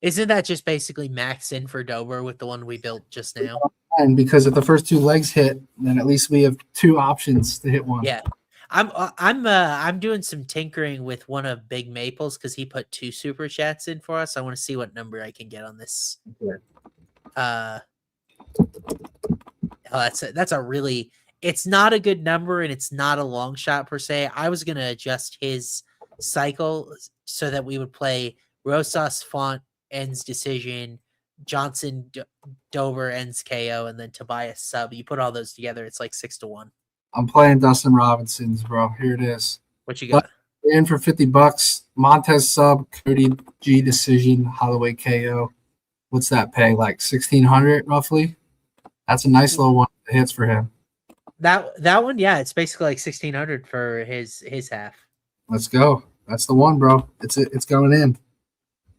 isn't that just basically max in for Dober with the one we built just now? And because if the first two legs hit, then at least we have two options to hit one. Yeah. I'm doing some tinkering with one of Big Maple's because he put 2 super chats in for us. I want to see what number I can get on this. Okay. That's a really, it's not a good number and it's not a long shot per se. I was gonna adjust his cycle so that we would play Rosas Font ends decision, Johnson Dober ends KO, and then Tobias sub. You put all those together, it's like 6-1. I'm playing Dustin Robinson's, bro. Here it is. What you got? We're in for $50. Montes sub, Cody G decision, Holloway KO. What's that pay? Like 1,600 roughly? That's a nice little one that hits for him. That one, yeah, it's basically like 1,600 for his half. Let's go. That's the one, bro. It's going in.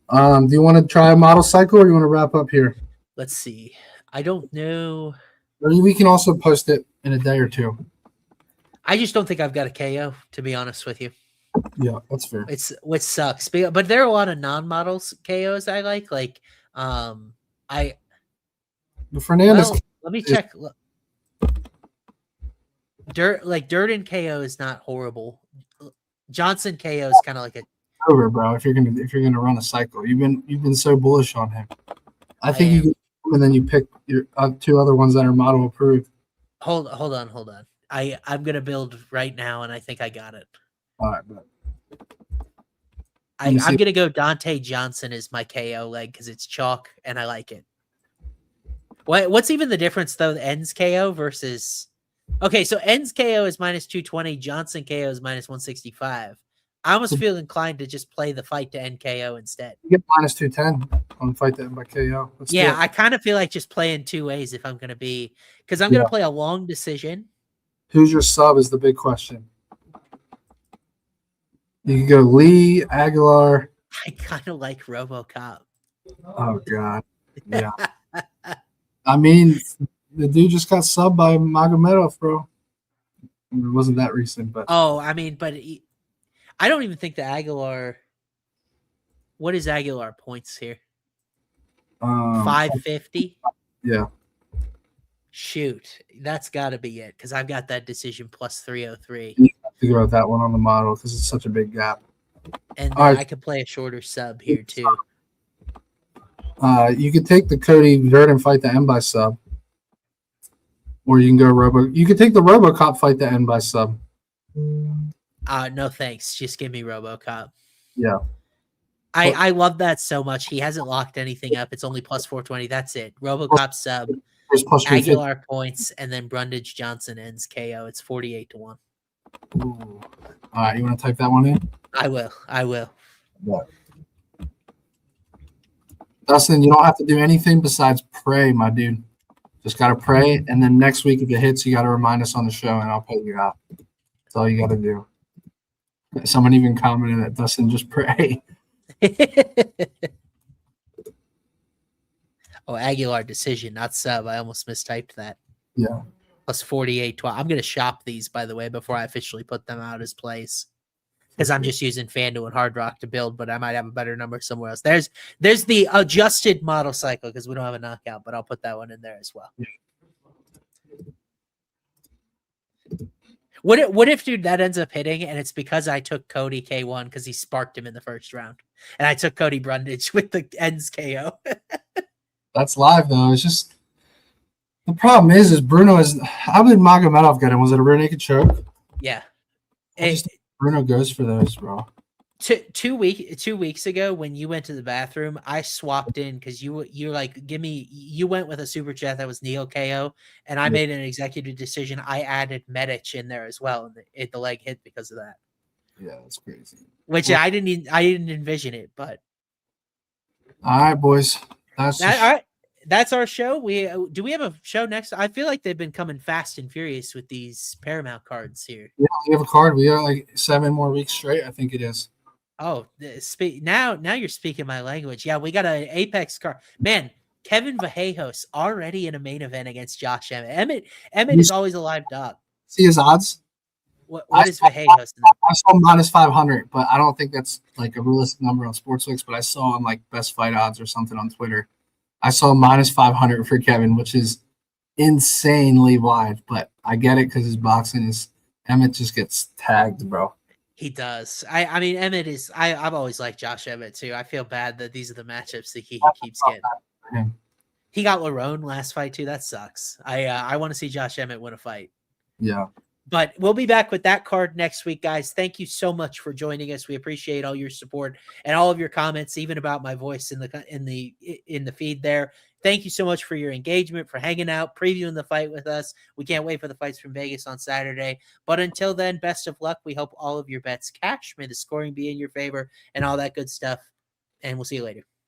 Do you want to try a model cycle or you want to wrap up here? Let's see. I don't know. Or we can also post it in a day or two. I just don't think I've got a KO, to be honest with you. Yeah, that's fair. It's which sucks. But there are a lot of non-models KOs I like. Like The Fernandez. well, let me check. Durden KO is not horrible. Johnson KO is kind of like a Over, bro. If you're gonna run a cycle, you've been so bullish on him. I think you get him and then you pick your 2 other ones that are model approved. Hold on. I'm gonna build right now, and I think I got it. All right, but I'm gonna go Dante Johnson as my KO leg because it's chalk and I like it. What's even the difference though? The ends KO versus okay, so ends KO is -220, Johnson KO is -165. I almost feel inclined to just play the fight to end KO instead. you get -210 on the fight to end by KO. Let's do Yeah, it. I kind of feel like just playing 2 ways if I'm gonna be because I'm gonna play a long decision. Who's your sub is the big question. You can go Lee, Aguilar. I kind of like RoboCop. Oh God, yeah. I mean, the dude just got subbed by Magomedov, bro. It wasn't that recent, but Oh, I mean, I don't even think the Aguilar. What is Aguilar points here? 550. Yeah. Shoot, that's got to be it because I've got that decision plus 303, Figure out that one on the model because it's such a big gap. and then All right. I could play a shorter sub here too. You could take the Cody Durden fight to end by sub, or you can go You could take the RoboCop fight to end by sub. No thanks, just give me RoboCop. Yeah. I love that so much. He hasn't locked anything up. It's only plus 420. That's it. RoboCop sub, There's plus 350. Aguilar points, and then Brundage Johnson ends KO. It's 48-1. Ooh. All right, you want to type that one in? I will. Yeah. Dustin, you don't have to do anything besides pray, my dude. Just got to pray, and then next week if it hits, you got to remind us on the show, and I'll pay you out. That's That's all you got to do. Someone even commented that Dustin just pray. Oh, Aguilar decision, not sub. I almost mistyped that. Yeah. Plus 48. I'm going to shop these, by the way, before I officially put them out as plays. Because I'm just using FanDuel and Hard Rock to build, but I might have a better number somewhere else. There's the adjusted model cycle because we don't have a knockout, but I'll put that one in there as well. What if, dude, that ends up hitting and it's because I took Cody K1 because he sparked him in the first round, and I took Cody Brundage with the ends KO. That's live though. It's just the problem is Bruno is. How did Magomedov get him? Was it a rear naked choke? Yeah. Bruno goes for those, bro. 2 weeks ago when you went to the bathroom, I swapped in because you're like, you went with a super chat that was Neo KO, and I made an executive decision. I added Medic in there as well, and the leg hit because of that. Yeah, that's crazy. Which I didn't envision it, but all right, boys. all right. That's our show. Do we have a show next? I feel like they've been coming fast and furious with these Paramount cards here. Yeah, we have a card. We got like 7 more weeks straight. I think it is. Oh, now you're speaking my language. Yeah, we got an Apex card. Man, Kevin Vallejos already in a main event against Josh Emmett. Emmett is always a live dog. See his odds? What is Vallejos? I saw minus 500, but I don't think that's like a realistic number on Sportswix. But I saw on like Best Fight Odds or something on Twitter. I saw minus 500 for Kevin, which is insanely wide. But I get it because his boxing is Emmett just gets tagged, bro. He does. I mean, Emmett is. I've always liked Josh Emmett too. I feel bad that these are the matchups that he keeps getting. He got Lerone last fight too. That sucks. I want to see Josh Emmett win a fight. Yeah. But we'll be back with that card next week, guys. Thank you so much for joining us. We appreciate all your support and all of your comments, even about my voice in the feed there. Thank you so much for your engagement, for hanging out, previewing the fight with us. We can't wait for the fights from Vegas on Saturday. But until then, best of luck. We hope all of your bets cash. May the scoring be in your favor and all that good stuff. And we'll see you later.